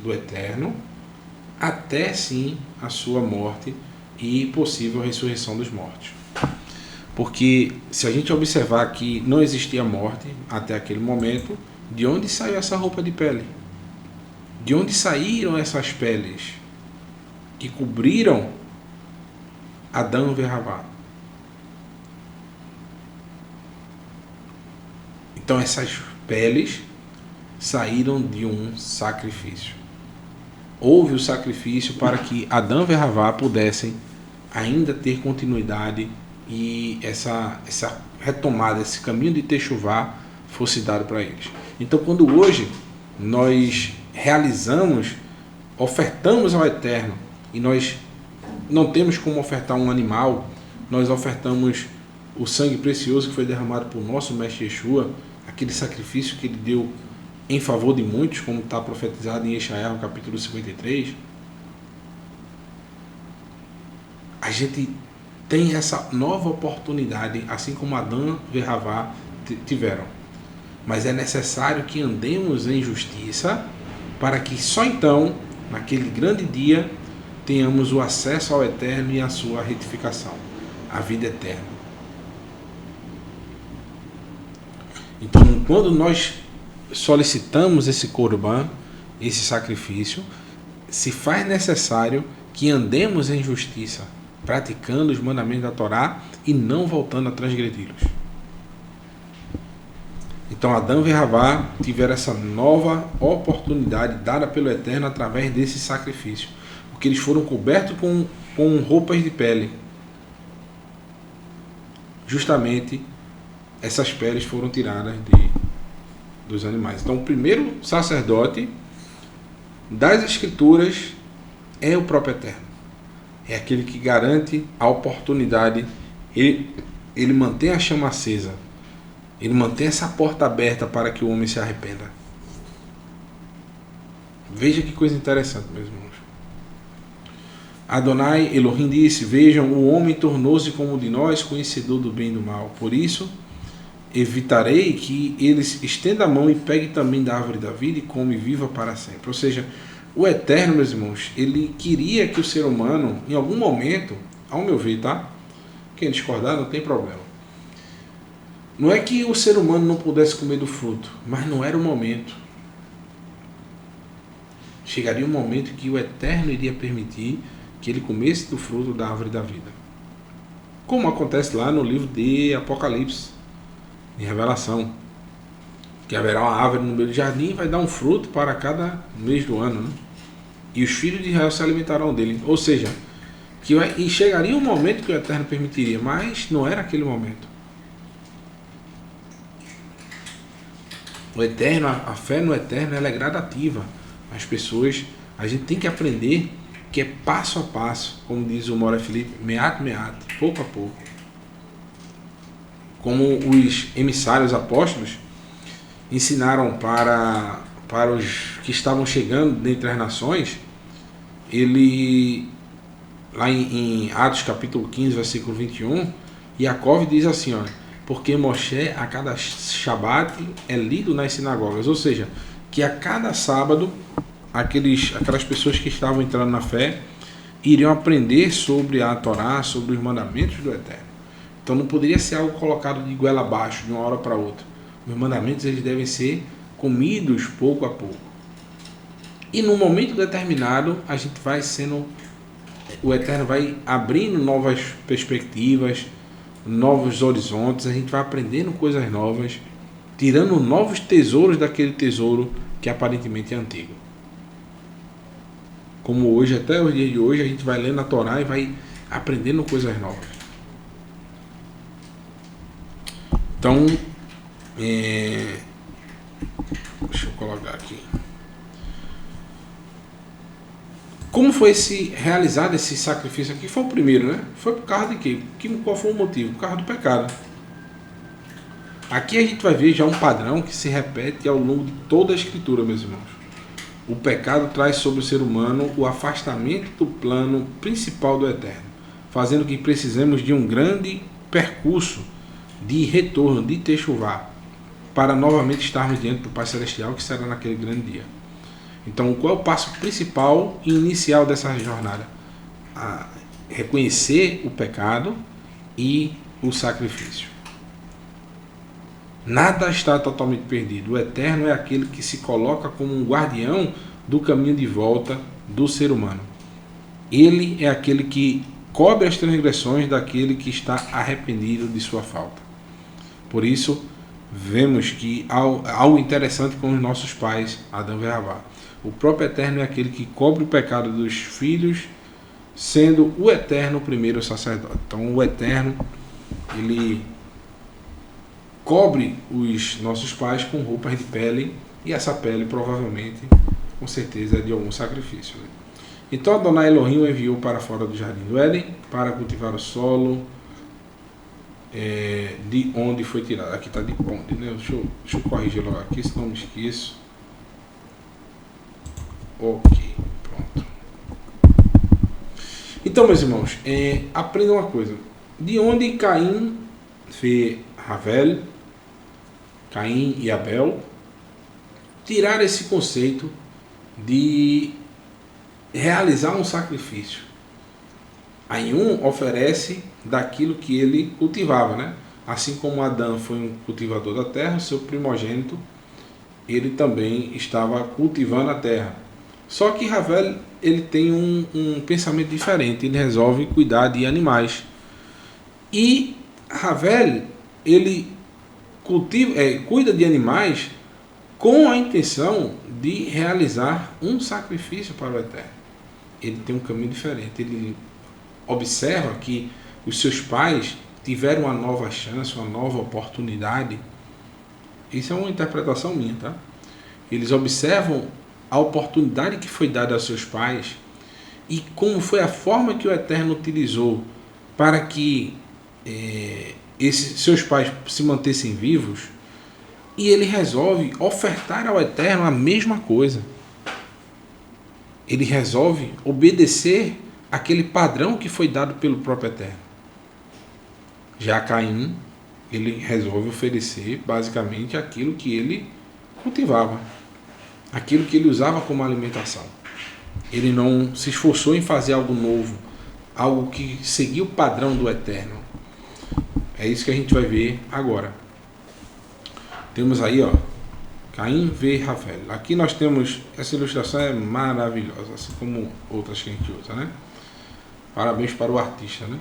do Eterno até sim a sua morte e possível ressurreição dos mortos. Porque se a gente observar que não existia morte até aquele momento, de onde saiu essa roupa de pele? De onde saíram essas peles que cobriram Adão e Havá? Então essas peles saíram de um sacrifício. Houve o sacrifício para que Adão e Havá pudessem ainda ter continuidade e essa retomada, esse caminho de Techuvá fosse dado para eles. Então quando hoje nós ofertamos ao Eterno, e nós não temos como ofertar um animal, nós ofertamos o sangue precioso que foi derramado por nosso Mestre Yeshua, aquele sacrifício que ele deu em favor de muitos, como está profetizado em Yeshayahu, capítulo 53. A gente tem essa nova oportunidade, assim como Adão e Havá tiveram. Mas é necessário que andemos em justiça, para que só então, naquele grande dia, tenhamos o acesso ao Eterno e a sua retificação, a vida eterna. Então, quando nós solicitamos esse corban, esse sacrifício, se faz necessário que andemos em justiça, praticando os mandamentos da Torá e não voltando a transgredi-los. Então Adão e Havá tiveram essa nova oportunidade dada pelo Eterno através desse sacrifício, porque eles foram cobertos com roupas de pele. Justamente essas peles foram tiradas dos animais. Então o primeiro sacerdote das Escrituras é o próprio Eterno. É aquele que garante a oportunidade. Ele mantém a chama acesa. Ele mantém essa porta aberta para que o homem se arrependa. Veja que coisa interessante, meus irmãos. Adonai Elohim disse: vejam, o homem tornou-se como de nós, conhecedor do bem e do mal. Por isso, evitarei que eles estenda a mão e pegue também da árvore da vida e come e viva para sempre. Ou seja, o Eterno, meus irmãos, ele queria que o ser humano, em algum momento, ao meu ver, tá? Quem discordar não tem problema. Não é que o ser humano não pudesse comer do fruto, mas não era o momento. Chegaria um momento que o Eterno iria permitir que ele comesse do fruto da árvore da vida. Como acontece lá no livro de Apocalipse, em Revelação, que haverá uma árvore no meio do jardim e vai dar um fruto para cada mês do ano, né? E os filhos de Israel se alimentarão dele. Ou seja, e chegaria um momento que o Eterno permitiria, mas não era aquele momento. O Eterno, a fé no Eterno, ela é gradativa. As pessoas, a gente tem que aprender que é passo a passo, como diz o Mora Felipe, meat, pouco a pouco. Como os emissários apóstolos ensinaram para os que estavam chegando dentre as nações, ele, lá em Atos capítulo 15, versículo 21, Yaakov diz assim, olha, porque Moshe a cada Shabat é lido nas sinagogas, ou seja, que a cada sábado aquelas pessoas que estavam entrando na fé iriam aprender sobre a Torá, sobre os mandamentos do Eterno. Então não poderia ser algo colocado de goela abaixo, de uma hora para outra. Os mandamentos eles devem ser comidos pouco a pouco. E num momento determinado, a gente vai sendo, o Eterno vai abrindo novas perspectivas, novos horizontes, a gente vai aprendendo coisas novas, tirando novos tesouros daquele tesouro que aparentemente é antigo. Como hoje, até os dias de hoje, a gente vai lendo a Torá e vai aprendendo coisas novas. Então, deixa eu colocar aqui. Como foi realizado esse sacrifício aqui? Foi o primeiro, né? Foi por causa de quê? Qual foi o motivo? Por causa do pecado. Aqui a gente vai ver já um padrão que se repete ao longo de toda a Escritura, meus irmãos. O pecado traz sobre o ser humano o afastamento do plano principal do Eterno, fazendo que precisemos de um grande percurso de retorno, de techuvá, para novamente estarmos diante do Pai Celestial, que será naquele grande dia. Então, qual é o passo principal e inicial dessa jornada? Reconhecer o pecado e o sacrifício. Nada está totalmente perdido. O Eterno é aquele que se coloca como um guardião do caminho de volta do ser humano. Ele é aquele que cobre as transgressões daquele que está arrependido de sua falta. Por isso, vemos que há algo interessante com os nossos pais, Adão e Havá. O próprio Eterno é aquele que cobre o pecado dos filhos, sendo o Eterno o primeiro sacerdote. Então, o Eterno, ele cobre os nossos pais com roupas de pele, e essa pele provavelmente, com certeza, é de algum sacrifício. Né? Então Adonai Elohim o enviou para fora do jardim do Éden para cultivar o solo de onde foi tirado. Aqui está de onde, né? Deixa eu corrigir logo aqui, senão me esqueço. Ok, pronto. Então, meus irmãos, aprendam uma coisa. De onde Caim fez Havel, Caim e Abel, tirar esse conceito de realizar um sacrifício. Aí um oferece daquilo que ele cultivava, né? Assim como Adão foi um cultivador da terra, seu primogênito, ele também estava cultivando a terra. Só que Ravel, ele tem um pensamento diferente, ele resolve cuidar de animais. E Ravel, ele cuida de animais com a intenção de realizar um sacrifício para o Eterno. Ele tem um caminho diferente. Ele observa que os seus pais tiveram uma nova chance, uma nova oportunidade. Isso é uma interpretação minha, tá? Eles observam a oportunidade que foi dada aos seus pais e como foi a forma que o Eterno utilizou para que esses seus pais se mantessem vivos, e ele resolve ofertar ao Eterno a mesma coisa. Ele resolve obedecer aquele padrão que foi dado pelo próprio Eterno. Já Caim, ele resolve oferecer basicamente aquilo que ele cultivava, aquilo que ele usava como alimentação. Ele não se esforçou em fazer algo novo, algo que seguia o padrão do Eterno. É isso que a gente vai ver agora. Temos aí, ó, Caim vê Ravel. Aqui nós temos, essa ilustração é maravilhosa, assim como outras que a gente usa, né? Parabéns para o artista, né?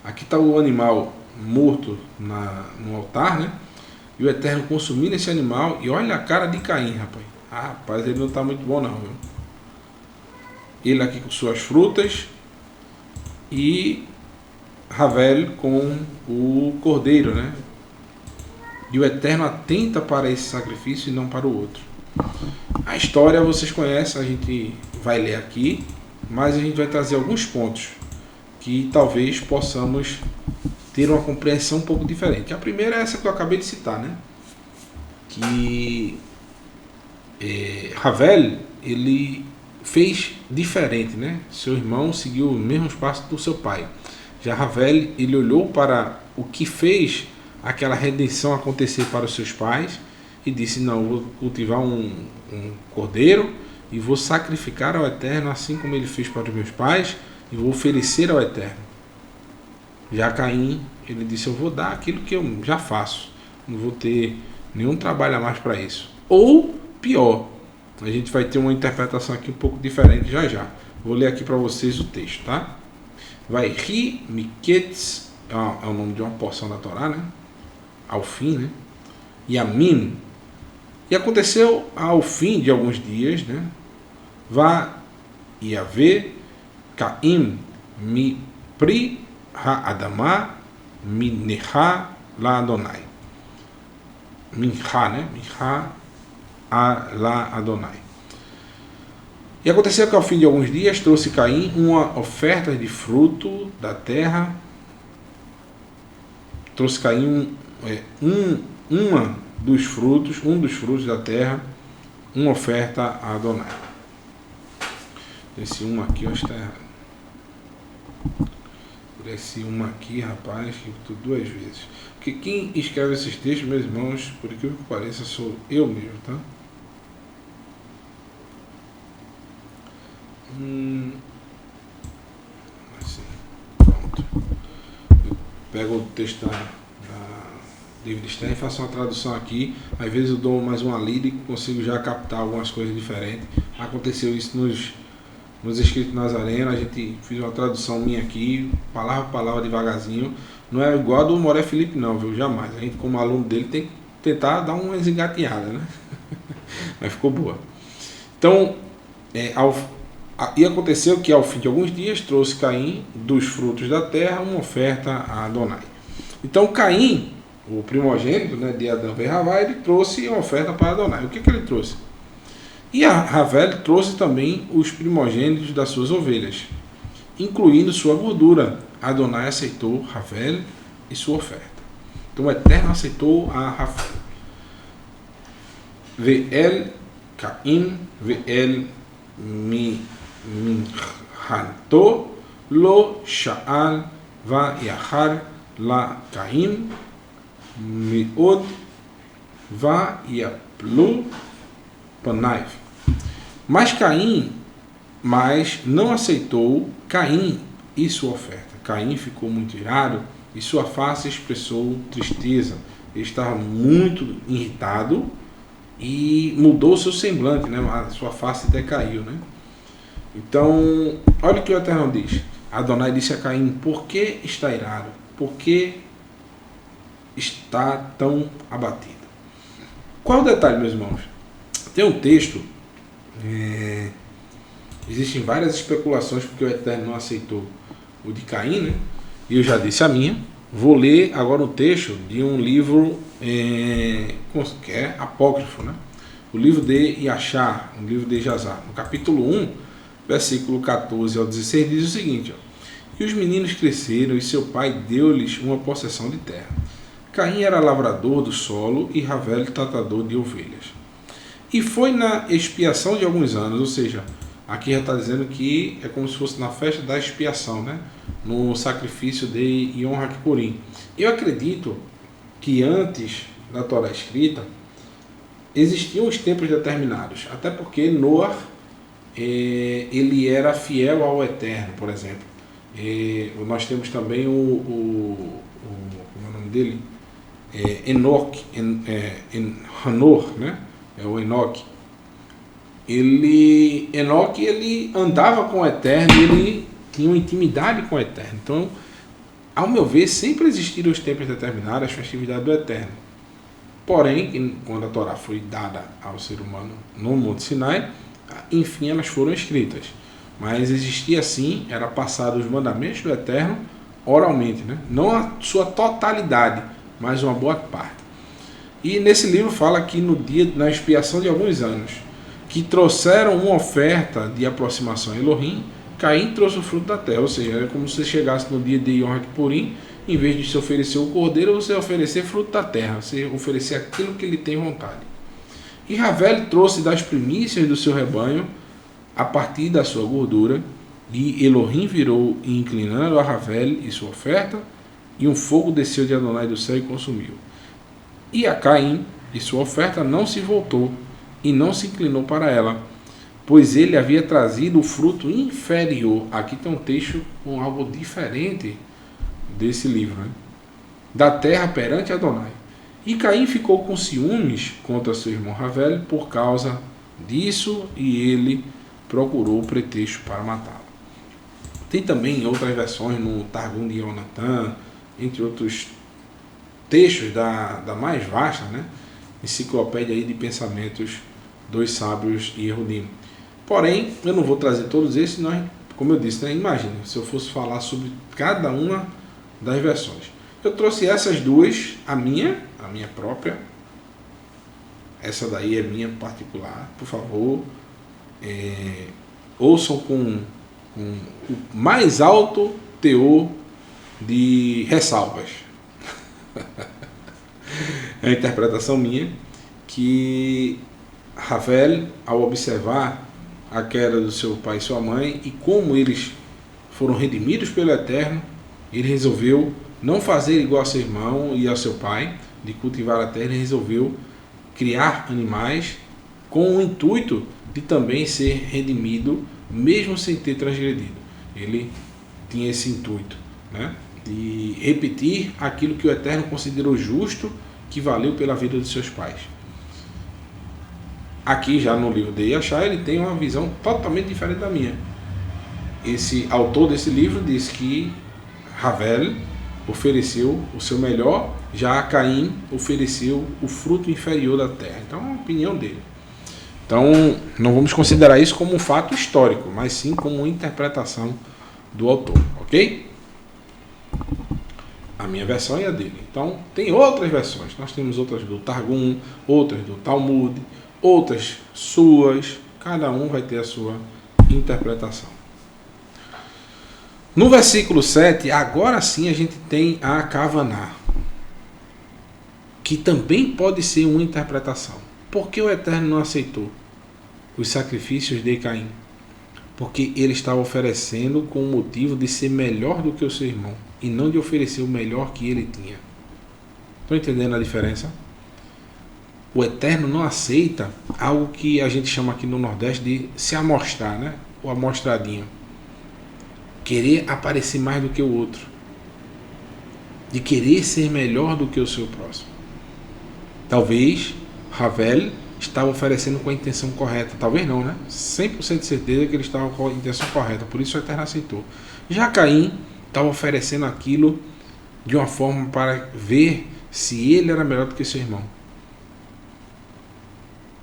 Aqui está o animal morto no altar, né? E o Eterno consumindo esse animal. E olha a cara de Caim, rapaz. Ah, rapaz, ele não está muito bom não, viu? Ele aqui com suas frutas e Ravel com o cordeiro, né? E o Eterno atenta para esse sacrifício e não para o outro. A história vocês conhecem, a gente vai ler aqui, mas a gente vai trazer alguns pontos que talvez possamos ter uma compreensão um pouco diferente. A primeira é essa que eu acabei de citar, né? Que Ravel, ele fez diferente, né? Seu irmão seguiu o mesmo passo do seu pai. Já Ravel, ele olhou para o que fez aquela redenção acontecer para os seus pais e disse: não, eu vou cultivar um cordeiro e vou sacrificar ao Eterno assim como ele fez para os meus pais e vou oferecer ao Eterno. Já Caim, ele disse: eu vou dar aquilo que eu já faço, não vou ter nenhum trabalho a mais para isso. Ou pior, a gente vai ter uma interpretação aqui um pouco diferente já. Vou ler aqui para vocês o texto, tá? Vai Ri Miketz, é o nome de uma porção da Torá, né? Ao fim, né? Yamin. E aconteceu ao fim de alguns dias, né? Va Yahvé Caim mi pri ha-adamá minha la Adonai. Minha, né? Minha la Adonai. E aconteceu que ao fim de alguns dias trouxe Caim uma oferta de fruto da terra. Trouxe Caim um dos frutos da terra, uma oferta a Adonai. Esse aqui eu acho que está errado. Por esse aqui, rapaz, que eu duas vezes. Porque quem escreve esses textos, meus irmãos, por incrível que pareça, sou eu mesmo, tá? Assim, pronto. Eu pego o texto da David Stern e faço uma tradução aqui. Às vezes eu dou mais uma lida e consigo já captar algumas coisas diferentes. Aconteceu isso nos escritos Nazareno. A gente fez uma tradução minha aqui, palavra por palavra, devagarzinho. Não é igual a do Moré Felipe não, viu? Jamais. A gente, como aluno dele, tem que tentar dar uma engateada, né? Mas ficou boa. Então, e aconteceu que ao fim de alguns dias trouxe Caim dos frutos da terra uma oferta a Adonai. Então Caim, o primogênito, né, de Adão e Havá, ele trouxe uma oferta para Adonai. O que ele trouxe? E a Ravel trouxe também os primogênitos das suas ovelhas, incluindo sua gordura. Adonai aceitou Ravel e sua oferta. Então o Eterno aceitou a Ravel. Ve'el Caim ve'el minhanto lo sha'al va yachar la Caim miod Vayaplu Panaiv. Mas não aceitou Caim e sua oferta. Caim ficou muito irado e sua face expressou tristeza. Ele estava muito irritado e mudou seu semblante, né? A sua face decaiu, né? Então, olha o que o Eterno diz. Adonai disse a Caim: por que está irado? Por que está tão abatido? Qual o detalhe, meus irmãos? Tem um texto, existem várias especulações porque o Eterno não aceitou o de Caim, né? E eu já disse a minha. Vou ler agora um texto de um livro que é apócrifo, né? O livro de Yashar, um livro de Jazar. No capítulo 1, versículo 14 ao 16, diz o seguinte: e os meninos cresceram e seu pai deu-lhes uma possessão de terra. Caim era lavrador do solo e Ravel tratador de ovelhas. E foi na expiação de alguns anos, ou seja, aqui já está dizendo que é como se fosse na festa da expiação, né? No sacrifício de Yom HaKippurim. Eu acredito que antes da Torá escrita existiam os tempos determinados, até porque Noah ele era fiel ao Eterno, por exemplo. Nós temos também como é o nome dele? Hanor, né? É o Enoque. Enoque ele andava com o Eterno, ele tinha uma intimidade com o Eterno. Então, ao meu ver, sempre existiram os tempos determinados, as festividades do Eterno. Porém, quando a Torá foi dada ao ser humano no Monte Sinai, enfim, elas foram escritas. Mas existia sim, era passado os mandamentos do Eterno oralmente, né? Não a sua totalidade, mas uma boa parte. E nesse livro fala que na expiação de alguns anos, que trouxeram uma oferta de aproximação a Elohim, Caim trouxe o fruto da terra. Ou seja, é como se você chegasse no dia de Yom HaKippurim, em vez de se oferecer o cordeiro, você oferecer fruto da terra, você oferecer aquilo que ele tem vontade. E Ravel trouxe das primícias do seu rebanho, a partir da sua gordura, e Elohim virou inclinando a Ravel e sua oferta, e um fogo desceu de Adonai do céu e consumiu. E a Caim e sua oferta não se voltou, e não se inclinou para ela, pois ele havia trazido o fruto inferior. Aqui tem um texto com algo diferente desse livro, né? Da terra perante Adonai. E Caim ficou com ciúmes contra seu irmão Ravel por causa disso, e ele procurou o pretexto para matá-lo. Tem também outras versões no Targum de Yonatan, entre outros textos da mais vasta, né, enciclopédia aí de pensamentos dos sábios e Yehudim. Porém, eu não vou trazer todos esses, nós, como eu disse, né, imagina se eu fosse falar sobre cada uma das versões. Eu trouxe essas duas, a minha própria. Essa daí é minha particular. Por favor, ouçam com o mais alto teor de ressalvas. É a interpretação minha, que Ravel, ao observar a queda do seu pai e sua mãe e como eles foram redimidos pelo Eterno, ele resolveu não fazer igual a seu irmão e ao seu pai, de cultivar a terra. Ele resolveu criar animais com o intuito de também ser redimido, mesmo sem ter transgredido. Ele tinha esse intuito, né, de repetir aquilo que o Eterno considerou justo, que valeu pela vida de seus pais. Aqui já no livro de Yashar, ele tem uma visão totalmente diferente da minha. Esse autor desse livro diz que Ravel ofereceu o seu melhor, já Caim ofereceu o fruto inferior da terra. Então é a opinião dele. Então não vamos considerar isso como um fato histórico, mas sim como uma interpretação do autor, ok? A minha versão e a dele. Então tem outras versões. Nós temos outras do Targum, outras do Talmud, outras suas. Cada um vai ter a sua interpretação. No versículo 7, agora sim a gente tem a Kavaná, que também pode ser uma interpretação. Por que o Eterno não aceitou os sacrifícios de Caim? Porque ele estava oferecendo com o motivo de ser melhor do que o seu irmão, e não de oferecer o melhor que ele tinha. Estão entendendo a diferença? O Eterno não aceita algo que a gente chama aqui no Nordeste de se amostrar, né? O amostradinho. Querer aparecer mais do que o outro. De querer ser melhor do que o seu próximo. Talvez Ravel estava oferecendo com a intenção correta. Talvez não, né? 100% de certeza que ele estava com a intenção correta. Por isso o Eterno aceitou. Já Caim estava oferecendo aquilo de uma forma para ver se ele era melhor do que seu irmão.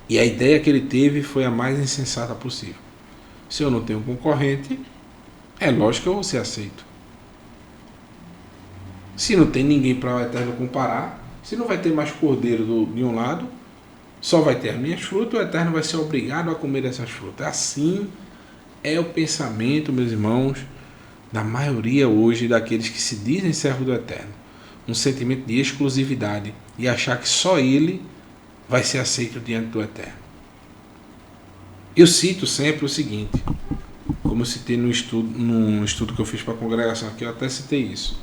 E a ideia que ele teve foi a mais insensata possível. Se eu não tenho concorrente, é lógico que eu vou ser aceito. Se não tem ninguém para o Eterno comparar, se não vai ter mais cordeiro de um lado, só vai ter as minhas frutas, o Eterno vai ser obrigado a comer essas frutas. Assim é o pensamento, meus irmãos, da maioria hoje daqueles que se dizem servos do Eterno. Um sentimento de exclusividade e achar que só ele vai ser aceito diante do Eterno. Eu cito sempre o seguinte, como eu citei num estudo que eu fiz para a congregação aqui, eu até citei isso.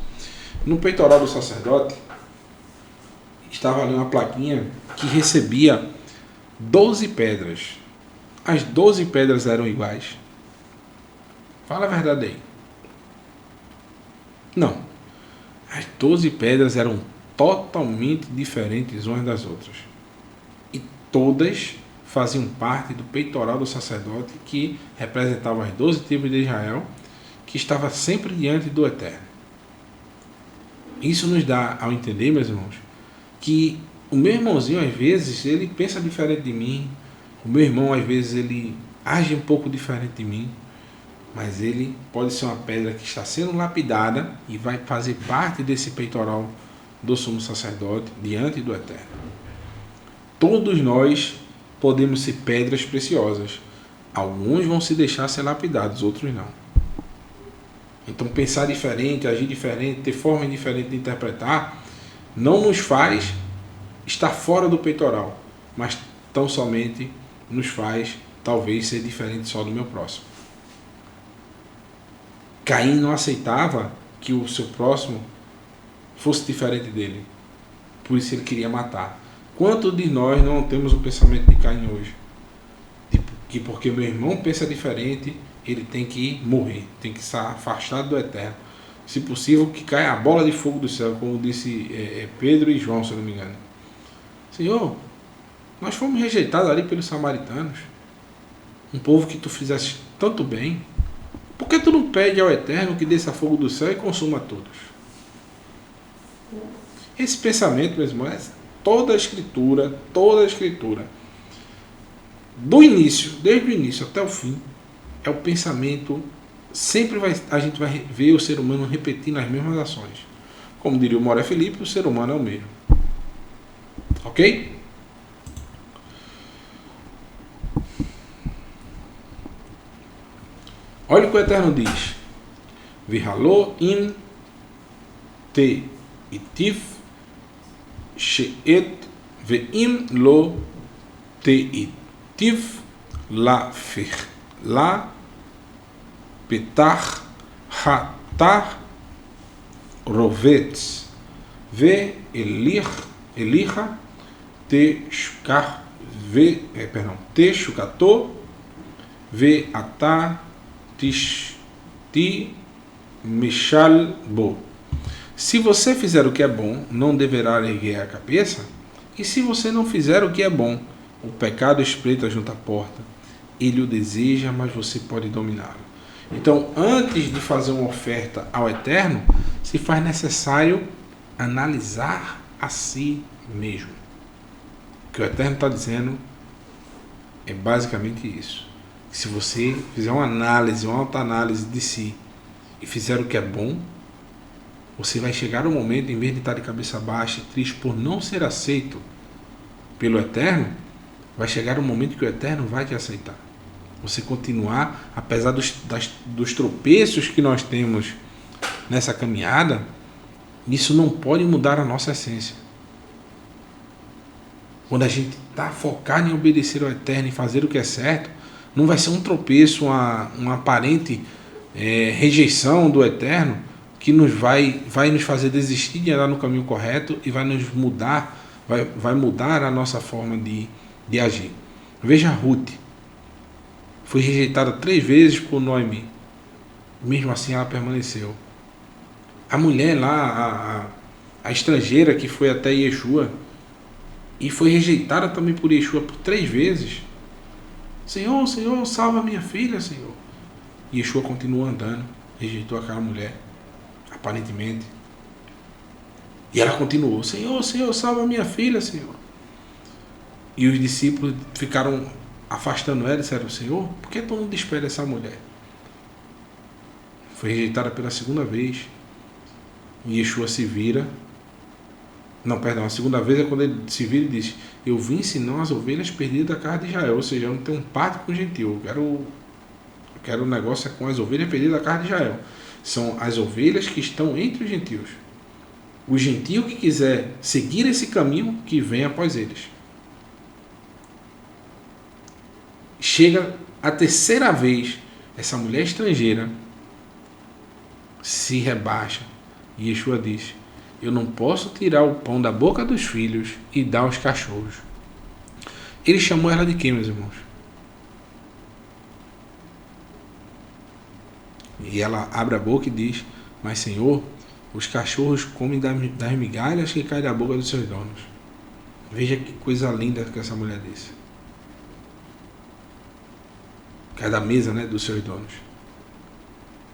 No peitoral do sacerdote, estava ali uma plaquinha que recebia 12 pedras. As 12 pedras eram iguais. Fala a verdade aí. Não. As 12 pedras eram totalmente diferentes umas das outras. E todas faziam parte do peitoral do sacerdote que representava as 12 tribos de Israel, que estava sempre diante do Eterno. Isso nos dá ao entender, meus irmãos, que o meu irmãozinho, às vezes, ele pensa diferente de mim, o meu irmão, às vezes, ele age um pouco diferente de mim, mas ele pode ser uma pedra que está sendo lapidada e vai fazer parte desse peitoral do sumo sacerdote diante do Eterno. Todos nós podemos ser pedras preciosas. Alguns vão se deixar ser lapidados, outros não. Então pensar diferente, agir diferente, ter forma diferente de interpretar, não nos faz estar fora do peitoral, mas tão somente nos faz talvez ser diferente só do meu próximo. Caim não aceitava que o seu próximo fosse diferente dele. Por isso ele queria matar. Quantos de nós não temos o pensamento de Caim hoje? Que porque meu irmão pensa diferente, ele tem que morrer, tem que estar afastado do Eterno. Se possível, que caia a bola de fogo do céu, como disse Pedro e João, se eu não me engano. Senhor, nós fomos rejeitados ali pelos samaritanos. Um povo que tu fizeste tanto bem. Por que tu não pede ao Eterno que desça fogo do céu e consuma todos? Esse pensamento, meus irmãos, toda a escritura, do início, desde o início até o fim, é o pensamento, a gente vai ver o ser humano repetindo as mesmas ações. Como diria o Moré Felipe, o ser humano é o mesmo. Ok? Olha o que o Eterno diz. Vihalo im te itif she'et ve'im lo te itif la petach hatar rovetz ve elicha te shukato ve ata ti mishal bo. Se você fizer o que é bom, não deverá erguer a cabeça, e se você não fizer o que é bom, o pecado espreita junto à porta. Ele o deseja, mas você pode dominá-lo. Então, antes de fazer uma oferta ao Eterno, se faz necessário analisar a si mesmo. O que o Eterno está dizendo é basicamente isso. Se você fizer uma análise, uma autoanálise de si e fizer o que é bom, você vai chegar um momento, em vez de estar de cabeça baixa e triste por não ser aceito pelo Eterno, vai chegar um momento que o Eterno vai te aceitar. Você continuar, apesar dos tropeços que nós temos nessa caminhada, isso não pode mudar a nossa essência. Quando a gente está focado em obedecer ao Eterno e fazer o que é certo, não vai ser um tropeço, uma aparente rejeição do Eterno que vai nos fazer desistir de andar no caminho correto e vai nos mudar vai mudar a nossa forma de agir. Veja Ruth. Foi rejeitada 3 vezes por Noemi. Mesmo assim ela permaneceu. A mulher lá, a estrangeira que foi até Yeshua e foi rejeitada também por Yeshua por 3 vezes. Senhor, Senhor, salva minha filha, Senhor. E Yeshua continuou andando, rejeitou aquela mulher, aparentemente. E ela continuou, Senhor, Senhor, salva minha filha, Senhor. E os discípulos ficaram afastando ela e disseram, Senhor, por que tu não despede essa mulher? Foi rejeitada pela 2ª vez. E Yeshua se vira. Não, perdão, a 2ª vez é quando ele se vira e diz, eu vim ensinar as ovelhas perdidas da casa de Israel. Ou seja, eu não tenho um pacto com o gentil. Eu quero o negócio é com as ovelhas perdidas da casa de Israel. São as ovelhas que estão entre os gentios. O gentio que quiser seguir esse caminho, que vem após eles. Chega a 3ª vez, essa mulher estrangeira se rebaixa. E Yeshua diz, eu não posso tirar o pão da boca dos filhos e dar aos cachorros. Ele chamou ela de quem, meus irmãos? E ela abre a boca e diz, mas Senhor, os cachorros comem das migalhas que caem da boca dos seus donos. Veja que coisa linda que essa mulher disse. Cai da mesa, né, dos seus donos.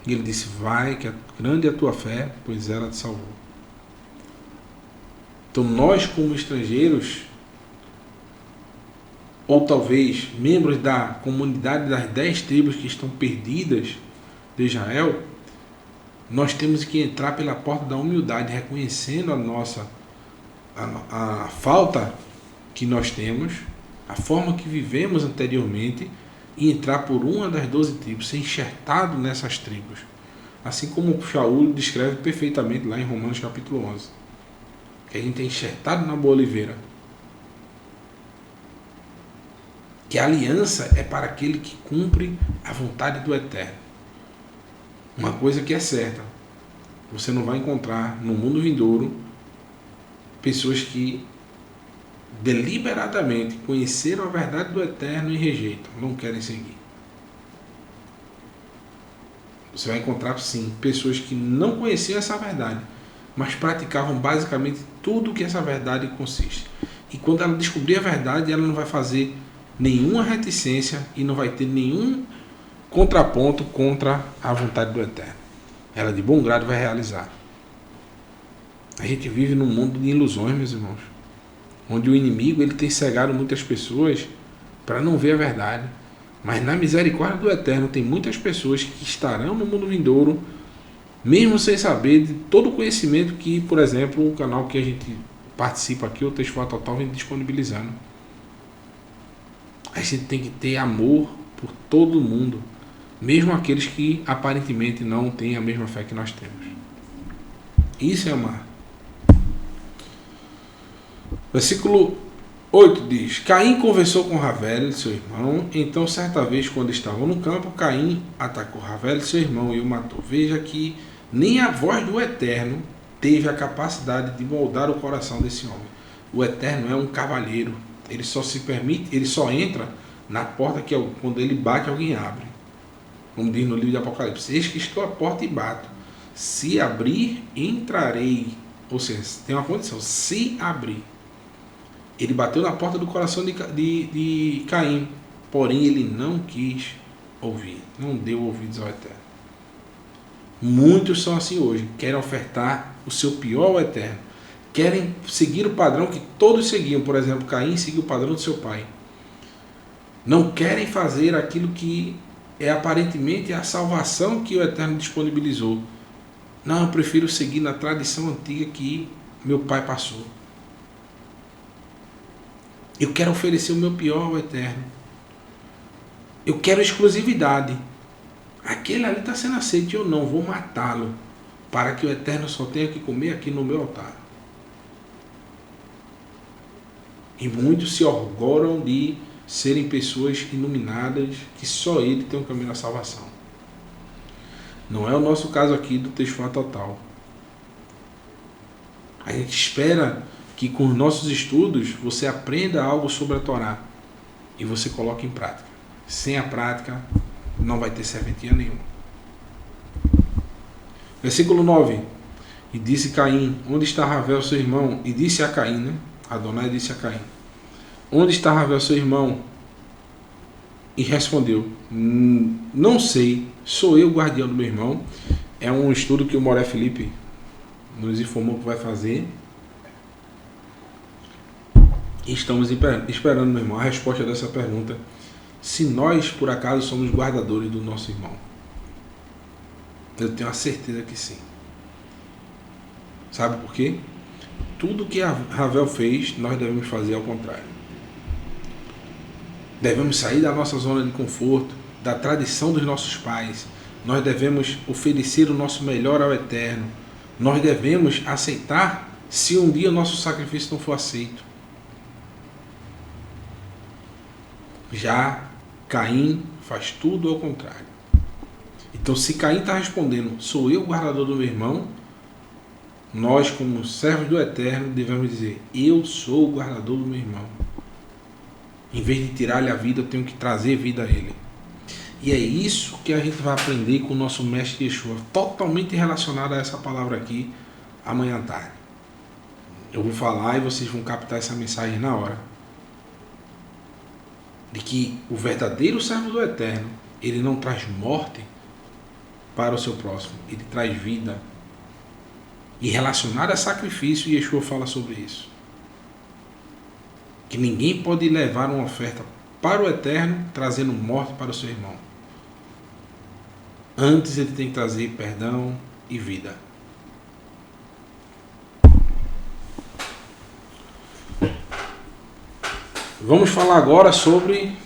E ele disse, vai, que grande é a tua fé, pois ela te salvou. Então nós, como estrangeiros, ou talvez membros da comunidade das 10 tribos que estão perdidas de Israel, nós temos que entrar pela porta da humildade, reconhecendo a falta que nós temos, a forma que vivemos anteriormente, e entrar por uma das 12 tribos, ser enxertado nessas tribos. Assim como Shaul descreve perfeitamente lá em Romanos capítulo 11. Que a gente é enxertado na boa oliveira. Que a aliança é para aquele que cumpre a vontade do Eterno. Uma coisa que é certa, você não vai encontrar no mundo vindouro pessoas que deliberadamente conheceram a verdade do Eterno e rejeitam, não querem seguir. Você vai encontrar, sim, pessoas que não conheciam essa verdade, mas praticavam basicamente tudo o que essa verdade consiste. E quando ela descobrir a verdade, ela não vai fazer nenhuma reticência e não vai ter nenhum contraponto contra a vontade do Eterno. Ela de bom grado vai realizar. A gente vive num mundo de ilusões, meus irmãos, onde o inimigo ele tem cegado muitas pessoas para não ver a verdade. Mas na misericórdia do Eterno tem muitas pessoas que estarão no mundo vindouro, mesmo sem saber de todo o conhecimento que, por exemplo, o canal que a gente participa aqui, o Teshuvah Total, vem disponibilizando. A gente tem que ter amor por todo mundo, mesmo aqueles que aparentemente não têm a mesma fé que nós temos. Isso é amar. Versículo 8 diz, Caim conversou com Ravel, seu irmão, então certa vez quando estavam no campo, Caim atacou Ravel, seu irmão, e o matou. Veja que nem a voz do Eterno teve a capacidade de moldar o coração desse homem. O Eterno é um cavalheiro, ele só se permite, ele só entra na porta que quando ele bate, alguém abre. Como diz no livro de Apocalipse, eis que estou à porta e bato. Se abrir, entrarei. Ou seja, tem uma condição, se abrir. Ele bateu na porta do coração de Caim, porém ele não quis ouvir, não deu ouvidos ao Eterno. Muitos são assim hoje, querem ofertar o seu pior ao Eterno, querem seguir o padrão que todos seguiam. Por exemplo, Caim seguiu o padrão do seu pai. Não querem fazer aquilo que é aparentemente a salvação que o Eterno disponibilizou. Não, eu prefiro seguir na tradição antiga que meu pai passou. Eu quero oferecer o meu pior ao Eterno. Eu quero exclusividade. Aquele ali está sendo aceito e eu não vou matá-lo, para que o Eterno só tenha que comer aqui no meu altar. E muitos se orgulham de serem pessoas iluminadas, que só Ele tem um caminho à salvação. Não é o nosso caso aqui do Teshuvah Total. A gente espera que com os nossos estudos você aprenda algo sobre a Torá e você coloque em prática. Sem a prática, não vai ter serventia nenhuma. Versículo 9. E disse Caim, onde está Ravel, seu irmão? E disse a Caim, né? Adonai disse a Caim, onde está Ravel, seu irmão? E respondeu, não sei, sou eu o guardião do meu irmão. É um estudo que o Moré Felipe nos informou que vai fazer. E estamos esperando, meu irmão, a resposta dessa pergunta. Se nós, por acaso, somos guardadores do nosso irmão. Eu tenho a certeza que sim. Sabe por quê? Tudo que Ravel fez, nós devemos fazer ao contrário. Devemos sair da nossa zona de conforto, da tradição dos nossos pais. Nós devemos oferecer o nosso melhor ao Eterno. Nós devemos aceitar se um dia o nosso sacrifício não for aceito. Já Caim faz tudo ao contrário. Então, se Caim está respondendo, sou eu o guardador do meu irmão, nós, como servos do Eterno, devemos dizer, eu sou o guardador do meu irmão. Em vez de tirar-lhe a vida, eu tenho que trazer vida a ele. E é isso que a gente vai aprender com o nosso mestre Yeshua, totalmente relacionado a essa palavra aqui, amanhã à tarde. Eu vou falar e vocês vão captar essa mensagem na hora. De que o verdadeiro servo do Eterno, ele não traz morte para o seu próximo, ele traz vida. E relacionado a sacrifício, Yeshua fala sobre isso. Que ninguém pode levar uma oferta para o Eterno trazendo morte para o seu irmão. Antes ele tem que trazer perdão e vida. Vamos falar agora sobre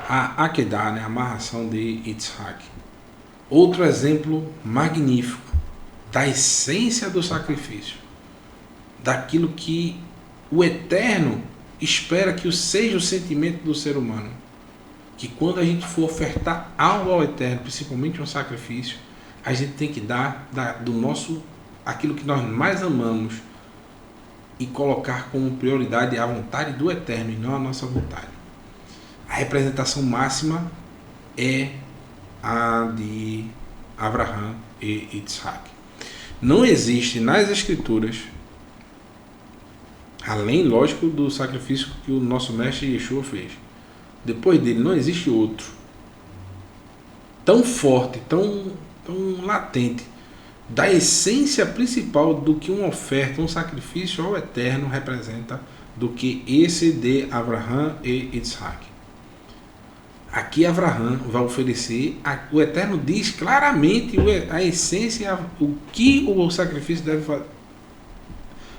a Akedah, né? A amarração de Yitzhak. Outro exemplo magnífico da essência do sacrifício. Daquilo que o Eterno espera que seja o sentimento do ser humano. Que quando a gente for ofertar algo ao Eterno, principalmente um sacrifício, a gente tem que dar do nosso, aquilo que nós mais amamos, e colocar como prioridade a vontade do Eterno e não a nossa vontade. A representação máxima é a de Abraham e Yitzhak. Não existe nas Escrituras, além, lógico, do sacrifício que o nosso mestre Yeshua fez. Depois dele não existe outro tão forte, tão latente, da essência principal do que uma oferta, um sacrifício ao Eterno representa, do que esse de Abraham e Yitzhak. Aqui Abraham vai oferecer, o Eterno diz claramente a essência, o que o sacrifício deve fazer,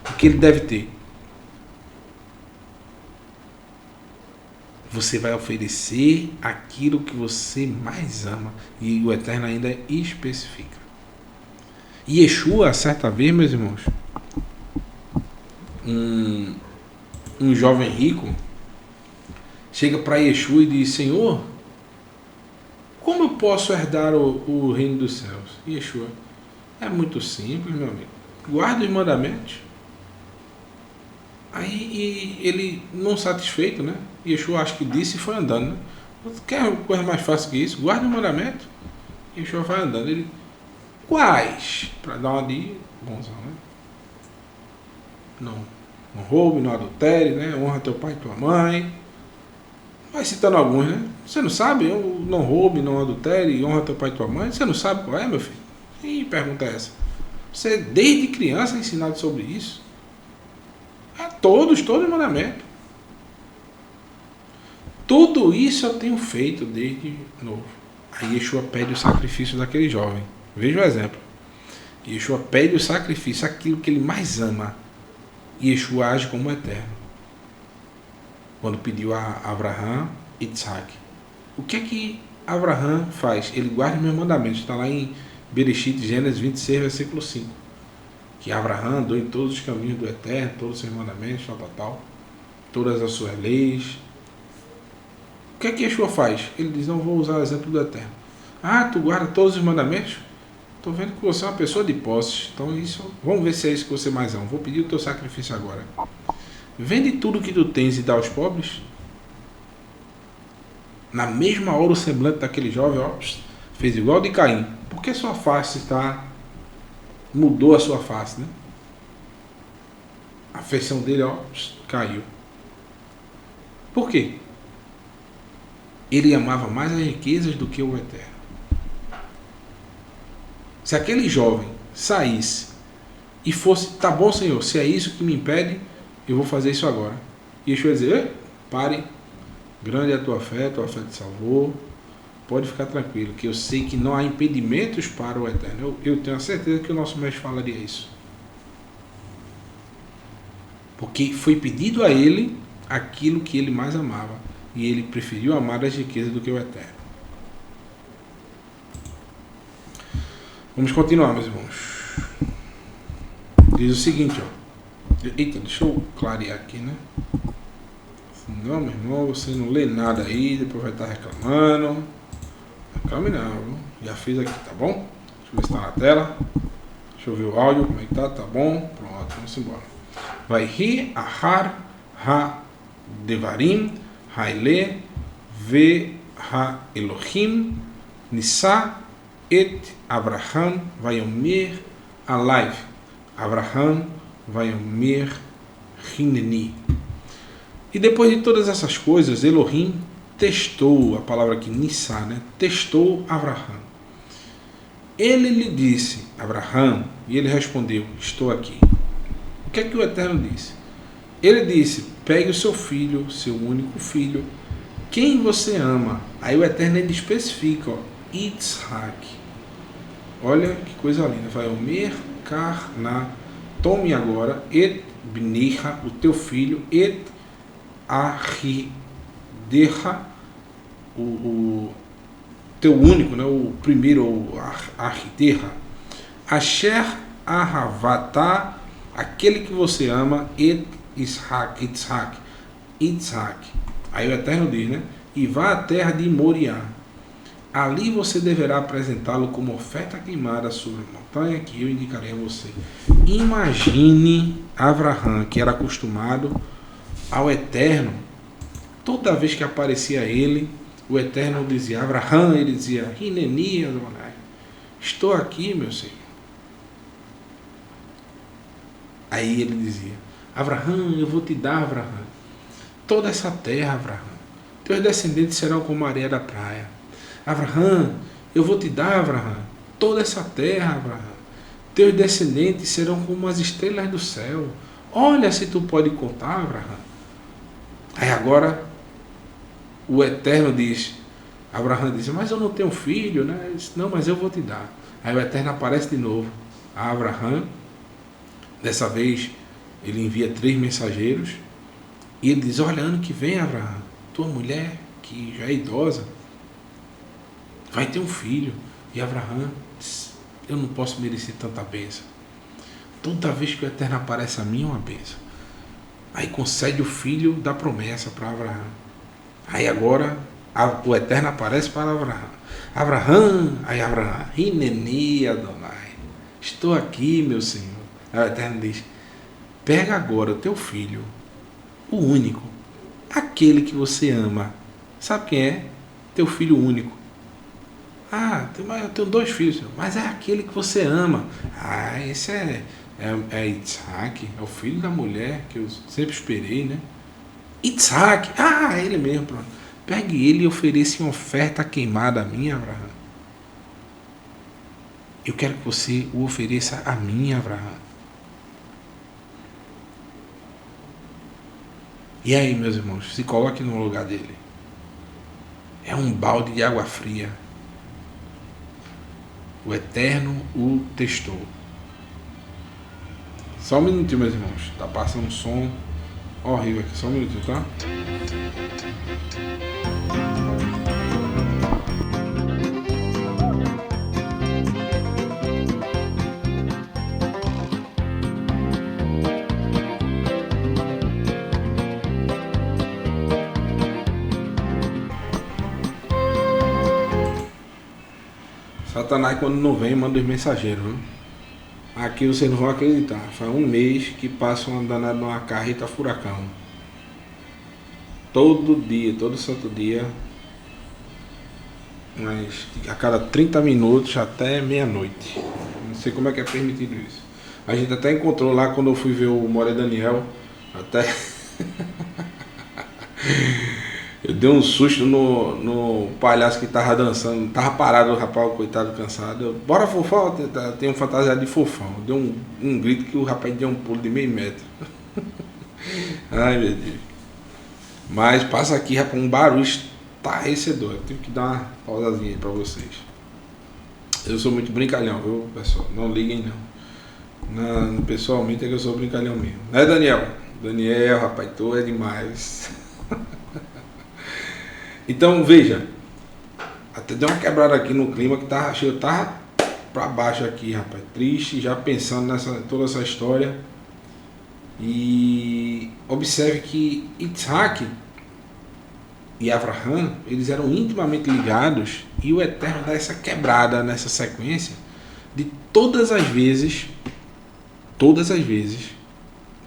o que ele deve ter. Você vai oferecer aquilo que você mais ama, e o Eterno ainda especifica. E Yeshua, certa vez, meus irmãos, um jovem rico chega para Yeshua e diz, Senhor, como eu posso herdar o reino dos céus? E Yeshua, é muito simples, meu amigo, guarda os mandamentos. Aí ele, não satisfeito, né? Yeshua acho que disse e foi andando, né? Quer coisa mais fácil que isso? Guarda o mandamento. Yeshua vai andando. Ele, quais? Para dar uma de bonzão, né? Não roube, não adultere, né? Honra teu pai e tua mãe. Vai citando alguns, né? Você não sabe? Eu não roube, não adultere, honra teu pai e tua mãe. Você não sabe qual é, meu filho? Que pergunta é essa? Você desde criança é ensinado sobre isso? Todos os mandamentos. Tudo isso eu tenho feito desde novo. Aí Yeshua pede o sacrifício daquele jovem. Veja o exemplo. Yeshua pede o sacrifício, aquilo que ele mais ama. E Yeshua age como eterno. Quando pediu a Abraham e Yitzhak. O que é que Abraham faz? Ele guarda os meus mandamentos. Está lá em Bereshit, Gênesis 26, versículo 5. Que Abraham andou em todos os caminhos do Eterno, todos os seus mandamentos, tal, todas as suas leis. O que é que Yeshua faz? Ele diz, não vou usar o exemplo do Eterno. Ah, tu guarda todos os mandamentos? Estou vendo que você é uma pessoa de posses. Então isso, vamos ver se é isso que você mais ama. Vou pedir o teu sacrifício agora. Vende tudo que tu tens e dá aos pobres. Na mesma hora o semblante daquele jovem, ó, fez igual de Caim. Por que sua face mudou a sua face, né? A feição dele, ó, caiu. Por quê? Ele amava mais as riquezas do que o eterno. Se aquele jovem saísse e fosse, tá bom, Senhor, se é isso que me impede, eu vou fazer isso agora. E Yeshua ia dizer, pare, grande é a tua fé te salvou, pode ficar tranquilo, que eu sei que não há impedimentos para o eterno. Eu tenho a certeza que o nosso mestre falaria isso. Porque foi pedido a ele aquilo que ele mais amava, e ele preferiu amar as riquezas do que o eterno. Vamos continuar, meus irmãos. Diz o seguinte, ó. Eita, deixa eu clarear aqui, né? Não, meu irmão, você não lê nada aí, depois vai estar reclamando. Reclame não, viu? Já fiz aqui, tá bom? Deixa eu ver se tá na tela. Deixa eu ver o áudio, como é que tá, tá bom? Pronto, vamos embora. Vai ri, ahar, ha, devarim, haile, ve, ha, Elohim, nisa, et, Abraham, vayomer, alaiv. Abraham, vayomer, hineni. E depois de todas essas coisas, Elohim testou, a palavra aqui, nisa, né? Testou Abraham. Ele lhe disse, Abraham, e ele respondeu, estou aqui. O que é que o Eterno disse? Ele disse, pegue o seu filho, seu único filho, quem você ama. Aí o Eterno ainda especifica, ó, Yitzhak. Olha que coisa linda. Vai o Merkarna, tome agora, et bniha, o teu filho, et ahideha, o teu único, né, o primeiro, o ahideha, asher ahavata, aquele que você ama, et Itzhak. Aí o Eterno diz, né? E vá à terra de Moriá. Ali você deverá apresentá-lo como oferta queimada sobre a montanha que eu indicarei a você. Imagine Abraham, que era acostumado ao Eterno. Toda vez que aparecia ele, o Eterno dizia, Abraham, ele dizia, Hineni Adonai, estou aqui, meu Senhor. Aí ele dizia, Abraham, eu vou te dar, Abraham, toda essa terra, Abraham. Teus descendentes serão como a areia da praia. Abraham, eu vou te dar, Abraham, toda essa terra, Abraham. Teus descendentes serão como as estrelas do céu. Olha se tu pode contar, Abraham. Aí agora o Eterno diz, Abraham diz, mas eu não tenho filho, né? Ele disse, não, mas eu vou te dar. Aí o Eterno aparece de novo a Abraham. Dessa vez ele envia 3 mensageiros e ele diz, olha, ano que vem, Abraham, tua mulher, que já é idosa, vai ter um filho. E Abraham diz, eu não posso merecer tanta bênção. Toda vez que o Eterno aparece a mim é uma bênção. Aí concede o filho da promessa para Abraham. Aí agora o Eterno aparece para Abraham. Abraham, aí Abraham, Hineni Adonai, estou aqui, meu Senhor. Aí o Eterno diz, pega agora o teu filho, o único, aquele que você ama. Sabe quem é? Teu filho único. Ah, eu tenho 2 filhos, mas é aquele que você ama. Ah, esse é Yitzhak, é o filho da mulher que eu sempre esperei, né? Yitzhak, ele mesmo, pronto. Pegue ele e ofereça uma oferta queimada a mim, Abraham. Eu quero que você o ofereça a mim, Abraham. E aí, meus irmãos, se coloque no lugar dele. É um balde de água fria. O Eterno o testou. Só um minutinho, meus irmãos. Tá passando um som horrível aqui. Só um minutinho, tá? Satanás, quando não vem, manda os mensageiros, viu? Aqui vocês não vão acreditar. Faz um mês que passa uma danada numa carreta furacão. Todo dia, todo santo dia. Mas a cada 30 minutos até meia-noite. Não sei como é que é permitido isso. A gente até encontrou lá quando eu fui ver o More Daniel. Até. Eu dei um susto no palhaço que tava dançando. Tava parado o rapaz, o coitado, cansado. Eu, bora, Fofão, tem um fantasiado de Fofão. Deu um grito que o rapaz deu um pulo de meio metro. Ai, meu Deus. Mas passa aqui, rapaz, um barulho estarrecedor. Eu tive que dar uma pausazinha aí pra vocês. Eu sou muito brincalhão, viu, pessoal? Não liguem, não. Pessoalmente é que eu sou brincalhão mesmo. Né, Daniel? Daniel, rapaz, tu é demais. Então, veja. Até deu uma quebrada aqui no clima que eu tava pra baixo aqui, rapaz. Triste, já pensando nessa toda essa história. E observe que Isaac e Abraham, eles eram intimamente ligados, e o Eterno dá essa quebrada nessa sequência de todas as vezes,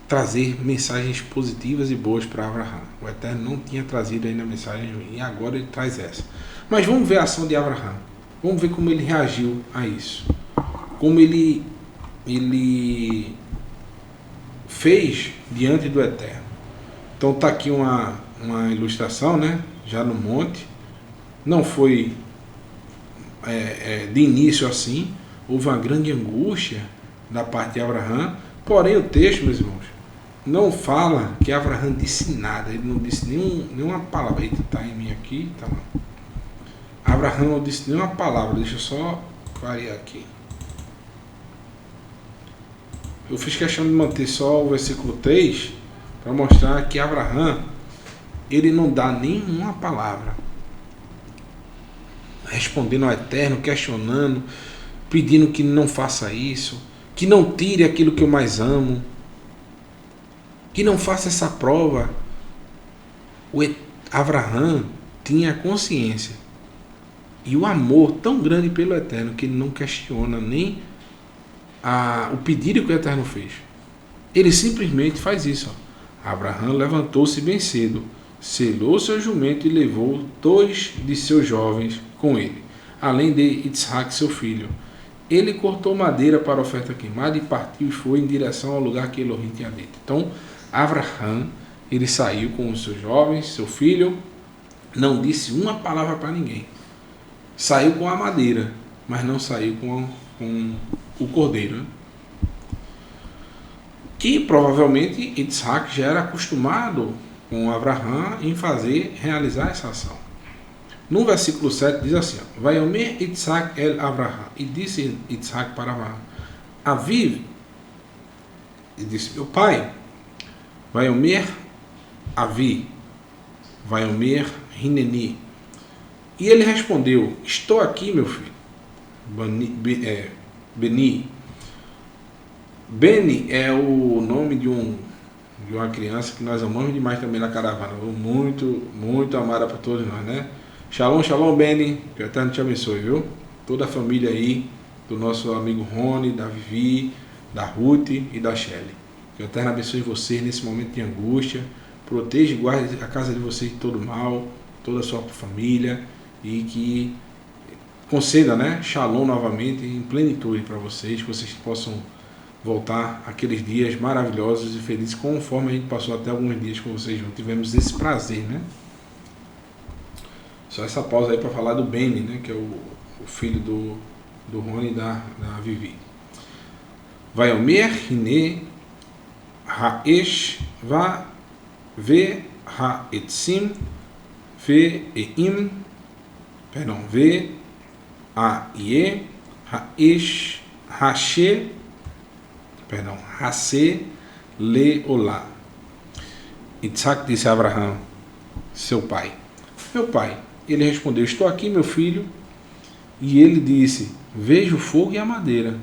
trazer mensagens positivas e boas para Abraham. O Eterno não tinha trazido ainda mensagem ruim, e agora ele traz essa. Mas vamos ver a ação de Abraham. Vamos ver como ele reagiu a isso. Como ele fez diante do Eterno. Então está aqui uma ilustração, né? Já no monte. Não foi de início assim. Houve uma grande angústia da parte de Abraham. Porém o texto, meus irmãos, não fala que Abraham disse nada. Ele não disse nenhuma palavra. Eita, está em mim aqui, tá lá. Abraham não disse nenhuma palavra. Deixa eu só clarear aqui. Eu fiz questão de manter só o versículo 3 para mostrar que Abraham, ele não dá nenhuma palavra, respondendo ao Eterno, questionando, pedindo que não faça isso, que não tire aquilo que eu mais amo, que não faça essa prova. Abraham tinha consciência e o amor tão grande pelo Eterno que ele não questiona nem o pedido que o Eterno fez. Ele simplesmente faz isso. Abraham levantou-se bem cedo, selou seu jumento e levou 2 de seus jovens com ele, além de Isaac, seu filho. Ele cortou madeira para a oferta queimada e partiu e foi em direção ao lugar que Elohim tinha dito. Então, Abraham, ele saiu com os seus jovens, seu filho, não disse uma palavra para ninguém. Saiu com a madeira, mas não saiu com o cordeiro, né? Que provavelmente Isaac já era acostumado com Abraham em realizar essa ação. No versículo 7 diz assim: Vaiomer Isaac el Abraham, e disse Isaac para Abraham: Aviv, e disse meu pai. Vaiomer Avi, Vaiomer Hineni. E ele respondeu: estou aqui, meu filho. Beni. Beni é o nome de uma criança que nós amamos demais também na caravana. Muito, muito amada para todos nós, né? Shalom, shalom, Beni. Que o Eterno te abençoe, viu? Toda a família aí, do nosso amigo Rony, da Vivi, da Ruth e da Shelly. Que o Eterno abençoe vocês nesse momento de angústia. Proteja e guarde a casa de vocês de todo mal, toda a sua família. E que conceda, né, shalom novamente em plenitude para vocês, que vocês possam voltar aqueles dias maravilhosos e felizes, conforme a gente passou até alguns dias com vocês juntos. Tivemos esse prazer, né? Só essa pausa aí para falar do Beni, né, que é o filho do Rony e da Vivi. Vaiomer Hine Haesh Va Ve Haetzim Ve Eim, perdão, Ve Aie Haesh Hashe, perdão, Hase Leolá. Isaac disse a Abraham, seu pai: meu pai. Ele respondeu: estou aqui, meu filho. E ele disse: vejo o fogo e a madeira,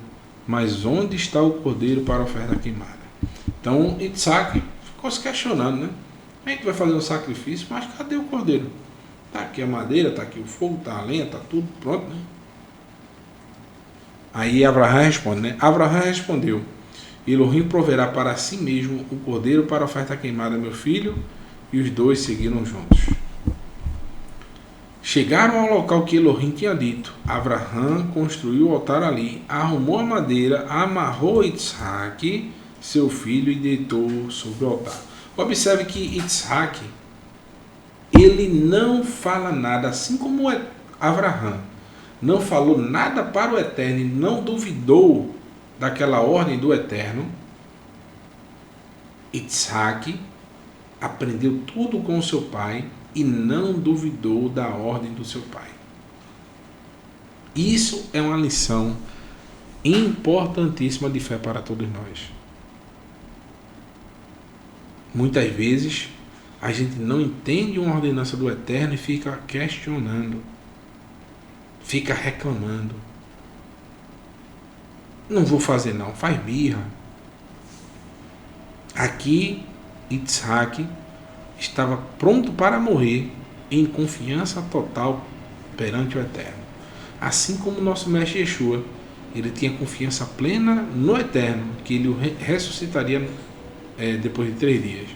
mas onde está o cordeiro para a oferta queimada? Então Isaac ficou se questionando, né? A gente vai fazer um sacrifício, mas cadê o cordeiro? Está aqui a madeira, está aqui o fogo, está a lenha, está tudo pronto, né? Aí Abraão responde, né? Abraão respondeu: Elohim proverá para si mesmo o cordeiro para a oferta queimada, meu filho. E os dois seguiram juntos. Chegaram ao local que Elohim tinha dito. Abraão construiu o altar ali, arrumou a madeira, amarrou Isaac, seu filho, e deitou sobre o altar. Observe que Isaac, ele não fala nada, assim como Abraão não falou nada para o Eterno e não duvidou daquela ordem do Eterno. Isaac aprendeu tudo com seu pai e não duvidou da ordem do seu pai. Isso é uma lição importantíssima de fé para todos nós. Muitas vezes a gente não entende uma ordenança do Eterno e fica questionando, fica reclamando. Não vou fazer não, faz birra. Aqui Isaac estava pronto para morrer em confiança total perante o Eterno. Assim como o nosso mestre Yeshua, ele tinha confiança plena no Eterno, que ele o ressuscitaria depois de 3 dias.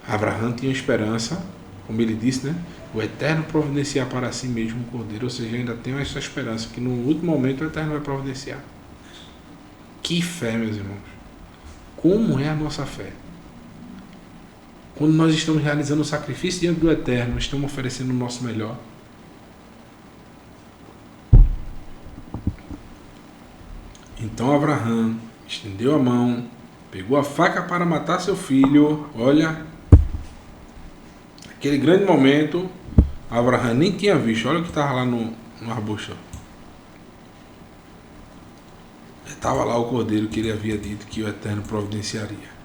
Abraão tinha esperança, como ele disse, né? O Eterno providenciar para si mesmo um cordeiro, ou seja, ainda tem essa esperança que no último momento o Eterno vai providenciar. Que fé, meus irmãos! Como é a nossa fé? Quando nós estamos realizando o sacrifício diante do Eterno, estamos oferecendo o nosso melhor. Então Abraão estendeu a mão, pegou a faca para matar seu filho. Olha, aquele grande momento, Abraão nem tinha visto. Olha o que estava lá no arbusto. Estava lá o cordeiro que ele havia dito que o Eterno providenciaria.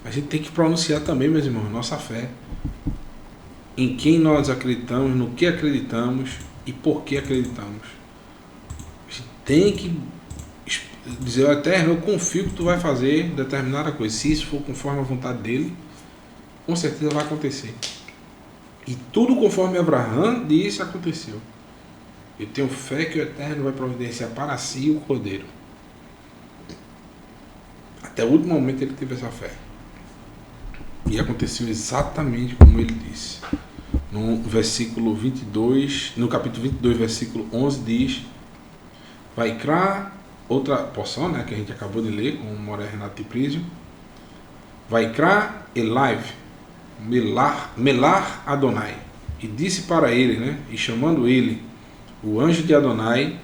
A gente tem que pronunciar também, meus irmãos, nossa fé. Em quem nós acreditamos, no que acreditamos e por que acreditamos. A gente tem que dizer ao Eterno: eu confio que tu vai fazer determinada coisa. Se isso for conforme a vontade dele, com certeza vai acontecer. E tudo conforme Abraão disse, aconteceu. Eu tenho fé que o Eterno vai providenciar para si o cordeiro. Até o último momento ele teve essa fé. E aconteceu exatamente como ele disse. No versículo 22, no capítulo 22, versículo 11 diz: Vaikra, outra porção, né, que a gente acabou de ler com o Moré Renato de Prísio. Vaikra Elaiv, Melar Adonai. E disse para ele, né, e chamando ele, o anjo de Adonai,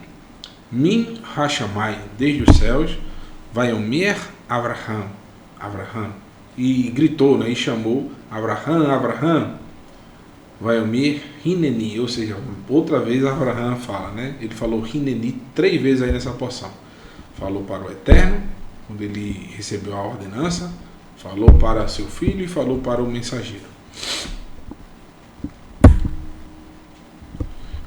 Min Hashamai, desde os céus, Vaiomer Abraham. E gritou, né, e chamou Abraham. Vaiomer Hineni, ou seja, outra vez Abraham fala, né? Ele falou Hineni 3 vezes aí nessa porção. Falou para o Eterno, quando ele recebeu a ordenança, falou para seu filho e falou para o mensageiro.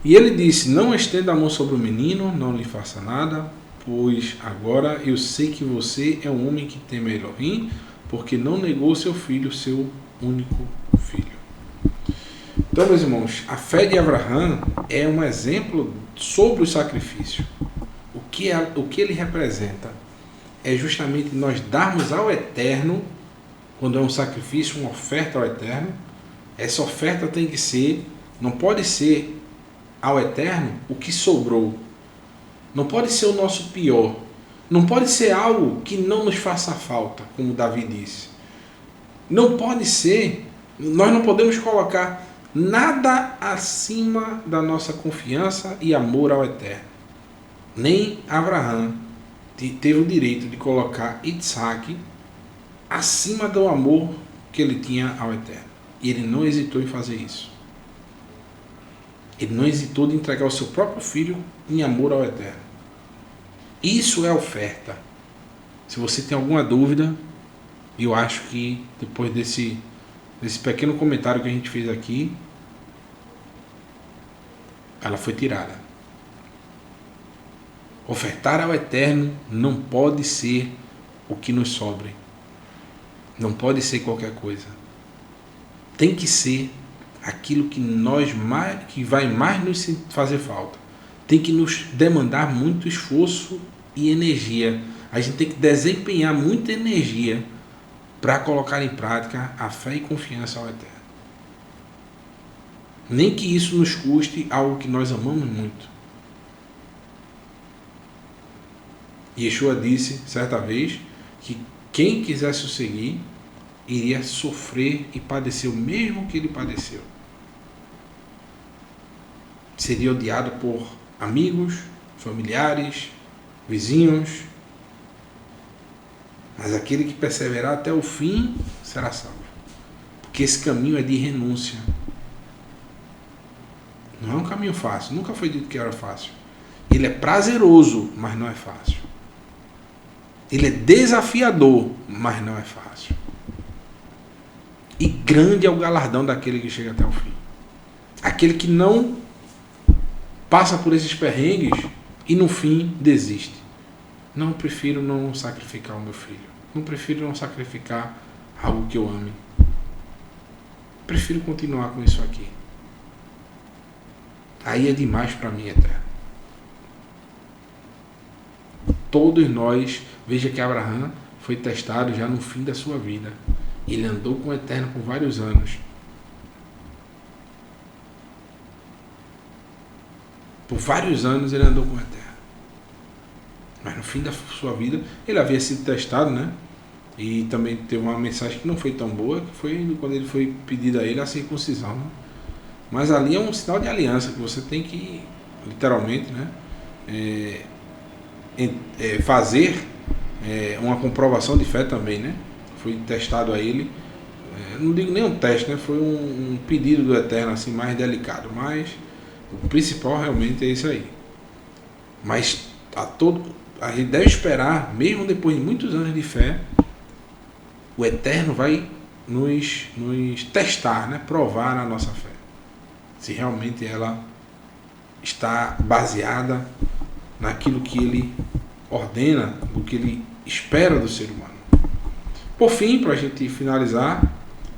E ele disse: não estenda a mão sobre o menino, não lhe faça nada, pois agora eu sei que você é um homem que teme a Elohim, porque não negou seu filho, seu único filho. Então, meus irmãos, a fé de Abraão é um exemplo sobre o sacrifício. O que ele representa é justamente nós darmos ao Eterno, quando é um sacrifício, uma oferta ao Eterno. Essa oferta tem que ser, não pode ser ao Eterno o que sobrou. Não pode ser o nosso pior. Não pode ser algo que não nos faça falta, como Davi disse. Não pode ser, nós não podemos colocar nada acima da nossa confiança e amor ao Eterno. Nem Abraão teve o direito de colocar Isaac acima do amor que ele tinha ao Eterno. E ele não hesitou em fazer isso. Ele não hesitou de entregar o seu próprio filho em amor ao Eterno. Isso é oferta. Se você tem alguma dúvida, eu acho que depois desse pequeno comentário que a gente fez aqui, ela foi tirada. Ofertar ao Eterno não pode ser o que nos sobre. Não pode ser qualquer coisa. Tem que ser aquilo que vai mais nos fazer falta. tem que nos demandar muito esforço e energia. A gente tem que desempenhar muita energia para colocar em prática a fé e confiança ao Eterno. Nem que isso nos custe algo que nós amamos muito. Yeshua disse certa vez que quem quisesse o seguir iria sofrer e padecer o mesmo que ele padeceu. Seria odiado por amigos, familiares, vizinhos, mas aquele que perseverar até o fim será salvo. Porque esse caminho é de renúncia. Não é um caminho fácil. Nunca foi dito que era fácil. Ele é prazeroso, mas não é fácil. Ele é desafiador, mas não é fácil. E grande é o galardão daquele que chega até o fim. Aquele que não passa por esses perrengues e no fim desiste. Não, prefiro não sacrificar o meu filho. Não prefiro não sacrificar algo que eu ame. Prefiro continuar com isso aqui. Aí é demais para mim, Eterno. Todos nós, veja que Abraão foi testado já no fim da sua vida. Ele andou com o Eterno por vários anos. Por vários anos ele andou com o Eterno. Mas no fim da sua vida, ele havia sido testado, né? E também teve uma mensagem que não foi tão boa, que foi quando ele foi pedido a ele a circuncisão. Né? Mas ali é um sinal de aliança, que você tem que, literalmente, né? Fazer uma comprovação de fé também, né? Foi testado a ele. Não digo nem um teste, né? Foi um pedido do Eterno, assim, mais delicado. Mas o principal realmente é isso aí. Mas a gente deve esperar, mesmo depois de muitos anos de fé, o Eterno vai nos testar, né? Provar a nossa fé. Se realmente ela está baseada naquilo que ele ordena, do que ele espera do ser humano. Por fim, para a gente finalizar,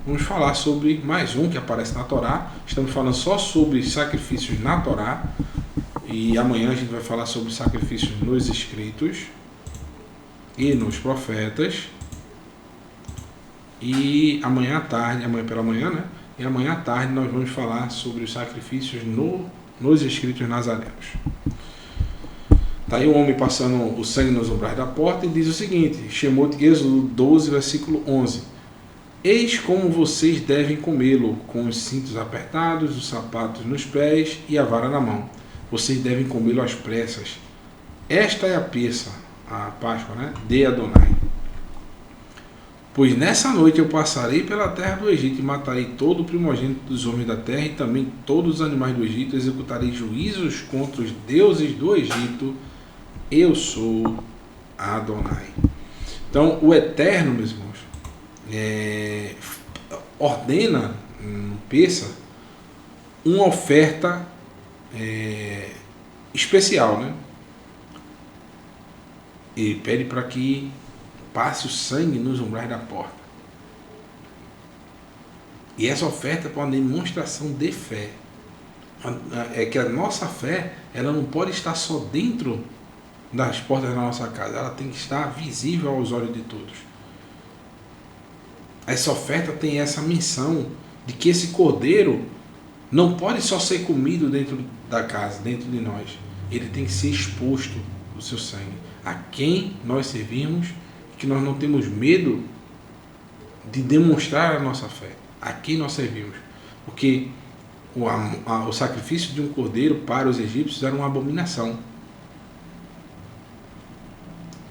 vamos falar sobre mais um que aparece na Torá. Estamos falando só sobre sacrifícios na Torá. E amanhã a gente vai falar sobre sacrifícios nos escritos e nos profetas. E amanhã à tarde, amanhã pela manhã, né? E amanhã à tarde nós vamos falar sobre os sacrifícios nos escritos nazarenos. Está aí o homem passando o sangue nos umbrais da porta e diz o seguinte, Shemot, Êxodo 12, versículo 11. Eis como vocês devem comê-lo, com os cintos apertados, os sapatos nos pés e a vara na mão. Vocês devem comê-lo às pressas. Esta é a peça, a Páscoa, né? De Adonai. Pois nessa noite eu passarei pela terra do Egito e matarei todo o primogênito dos homens da terra e também todos os animais do Egito. Executarei juízos contra os deuses do Egito. Eu sou Adonai. Então, o Eterno, meus irmãos, ordena, peça, uma oferta especial, né? Ele pede para que passe o sangue nos umbrais da porta. E essa oferta é uma demonstração de fé. É que a nossa fé, ela não pode estar só dentro das portas da nossa casa, ela tem que estar visível aos olhos de todos. Essa oferta tem essa menção de que esse cordeiro não pode só ser comido dentro da casa, dentro de nós. Ele tem que ser exposto, o seu sangue, a quem nós servimos, que nós não temos medo de demonstrar a nossa fé, a quem nós servimos. Porque o sacrifício de um cordeiro para os egípcios era uma abominação.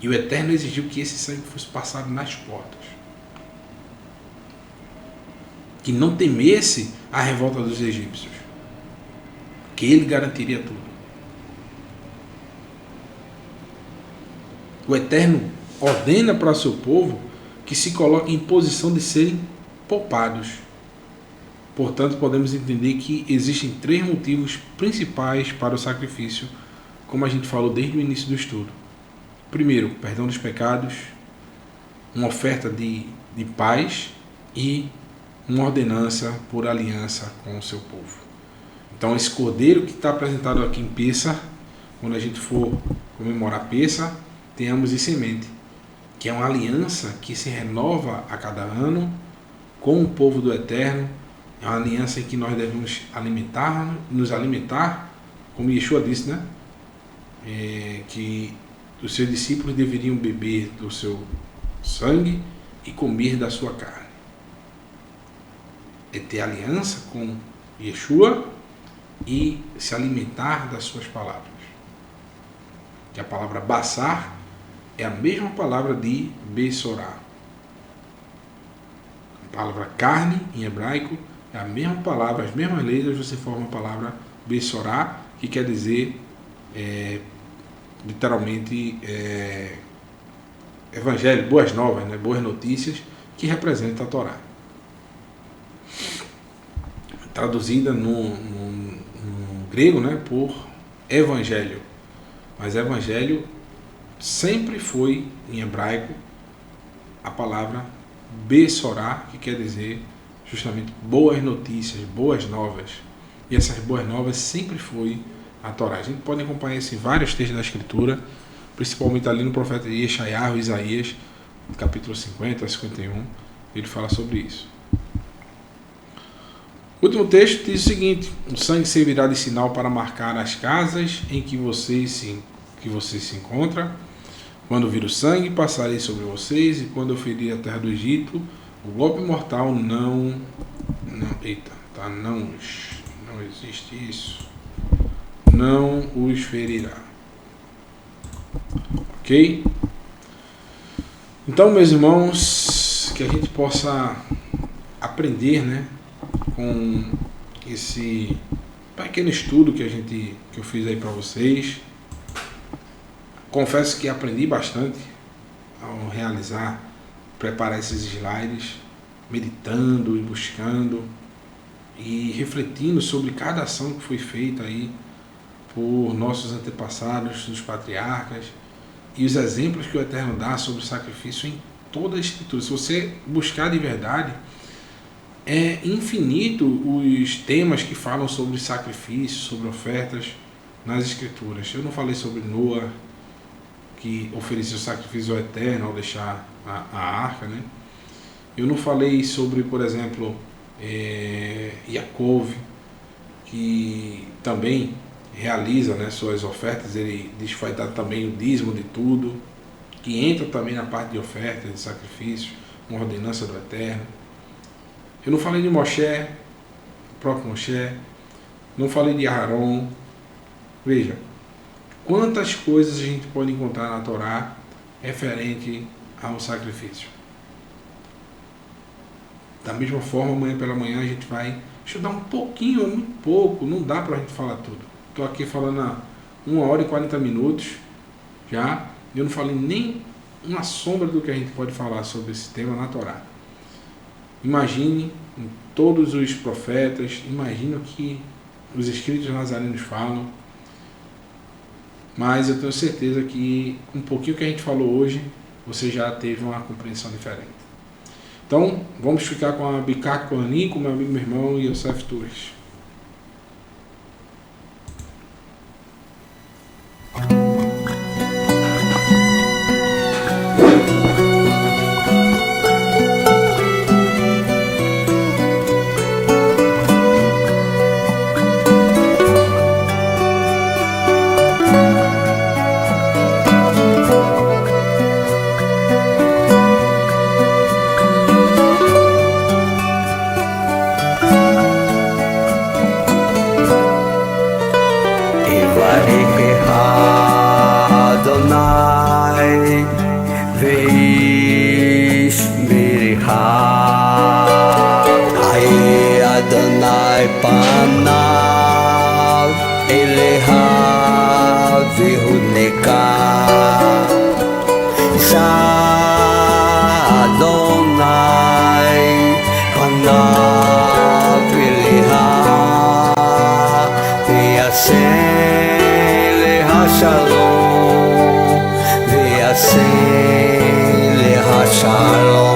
E o Eterno exigiu que esse sangue fosse passado nas portas. Que não temesse a revolta dos egípcios. Que ele garantiria tudo. O Eterno ordena para o seu povo que se coloque em posição de serem poupados. Portanto, podemos entender que existem 3 motivos principais para o sacrifício, como a gente falou desde o início do estudo. Primeiro, perdão dos pecados, uma oferta de paz e uma ordenança por aliança com o seu povo. Então, esse cordeiro que está apresentado aqui em Pêssar quando a gente for comemorar Pêssar, tenhamos isso em mente, que é uma aliança que se renova a cada ano com o povo do Eterno. É uma aliança em que nós devemos nos alimentar, como Yeshua disse, né? Que os seus discípulos deveriam beber do seu sangue e comer da sua carne. É ter aliança com Yeshua e se alimentar das suas palavras. Que a palavra basar é a mesma palavra de besorá. A palavra carne em hebraico é a mesma palavra, as mesmas letras você forma a palavra besorá, que quer dizer literalmente evangelho, boas novas, né? Boas notícias, que representa a Torá. Traduzida no grego, né, por evangelho. Mas evangelho sempre foi, em hebraico, a palavra besorá, que quer dizer justamente boas notícias, boas novas. E essas boas novas sempre foi a Torá. A gente pode acompanhar isso em vários textos da Escritura, principalmente ali no profeta Yeshayahu, Isaías, capítulo 50 a 51, ele fala sobre isso. O último texto diz o seguinte: o sangue servirá de sinal para marcar as casas em que você se encontra. Quando vir o sangue, passarei sobre vocês, e quando eu ferir a terra do Egito, o golpe mortal não existe isso. Não os ferirá. Ok? Então, meus irmãos, que a gente possa aprender, né, com esse pequeno estudo que eu fiz aí para vocês. Confesso que aprendi bastante ao preparar esses slides, meditando e buscando e refletindo sobre cada ação que foi feita aí por nossos antepassados, os patriarcas, e os exemplos que o Eterno dá sobre o sacrifício em toda a Escritura. Se você buscar de verdade, é infinito os temas que falam sobre sacrifício, sobre ofertas nas Escrituras. Eu não falei sobre Noa, que ofereceu sacrifício ao Eterno ao deixar a arca, né? Eu não falei sobre, por exemplo, Yaakov, que também realiza, né, suas ofertas. Ele diz que vai dar também o dízimo de tudo, que entra também na parte de oferta, de sacrifício, uma ordenança do Eterno. Eu não falei de Moshe, o próprio Moshe, não falei de Aharon. Veja, quantas coisas a gente pode encontrar na Torá referente ao sacrifício. Da mesma forma, amanhã pela manhã a gente vai estudar um pouquinho, muito pouco, não dá para a gente falar tudo. Estou aqui falando há 1 hora e 40 minutos já, e eu não falei nem uma sombra do que a gente pode falar sobre esse tema na Torá. Imagine em todos os profetas, imagine o que os escritos nazarenos falam, mas eu tenho certeza que um pouquinho que a gente falou hoje, você já teve uma compreensão diferente. Então, vamos ficar com a Bicat Kohanim, com meu amigo, meu irmão Yosef Torres. Shalom,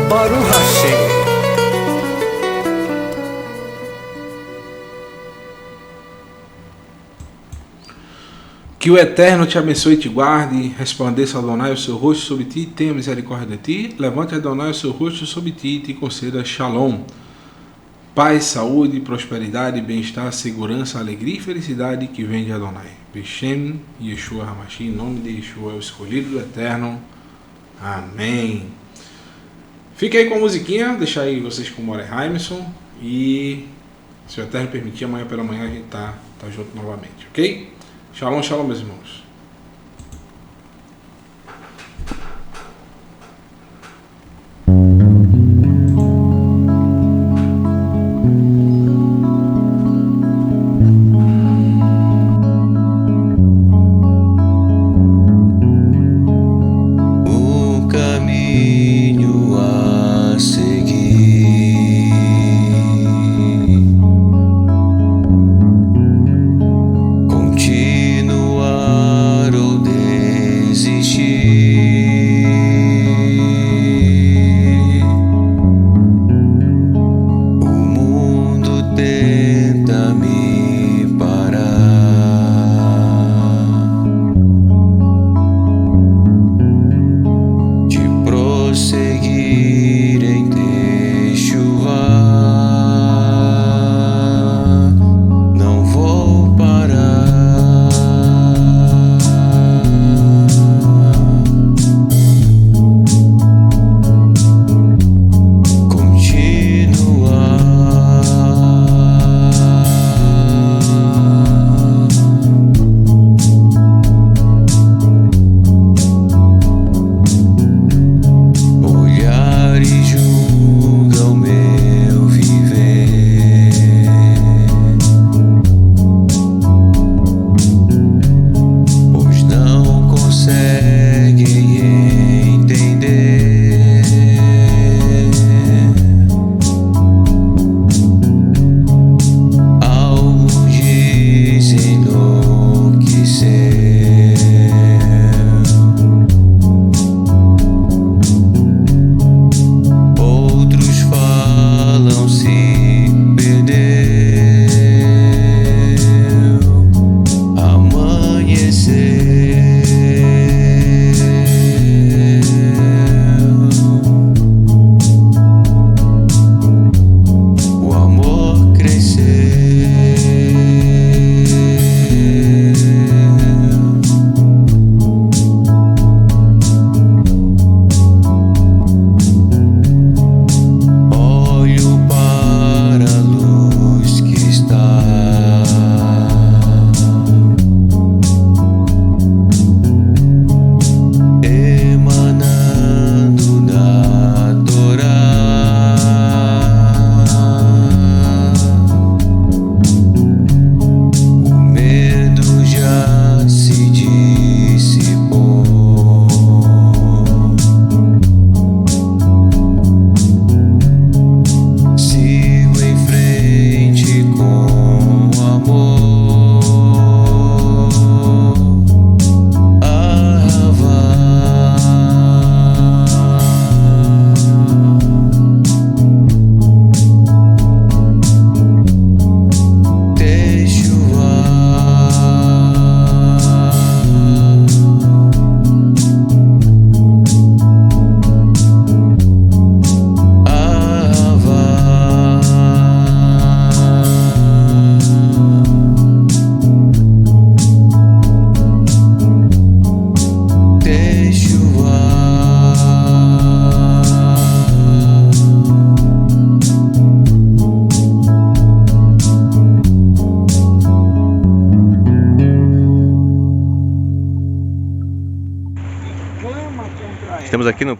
Baruch Hashem. Que o Eterno te abençoe e te guarde, resplandeça Adonai o seu rosto sobre ti, tenha misericórdia de ti, levante Adonai o seu rosto sobre ti e te conceda Shalom. Paz, saúde, prosperidade, bem-estar, segurança, alegria e felicidade que vem de Adonai. Beshem, Yeshua Hamashi, em nome de Yeshua, o escolhido do Eterno. Amém. Fique aí com a musiquinha, deixar aí vocês com o More Heimerson e, se o Eterno permitir, amanhã pela manhã a gente tá junto novamente, ok? Shalom, shalom, meus irmãos. O caminho a seguir, continuar ou desistir. O mundo tenta me parar, de prosseguir em Teshuvá. Não vou parar, olhares julgam meu viver, pois não conseguem entender. Alguns dizem enlouquecer, outros falam se perdeu, amanheceu, o amor cresceu. Olho para a luz que está emanando da Torá. O medo já se dissipou. Sigo em frente com amor, Ahavá. Estamos aqui no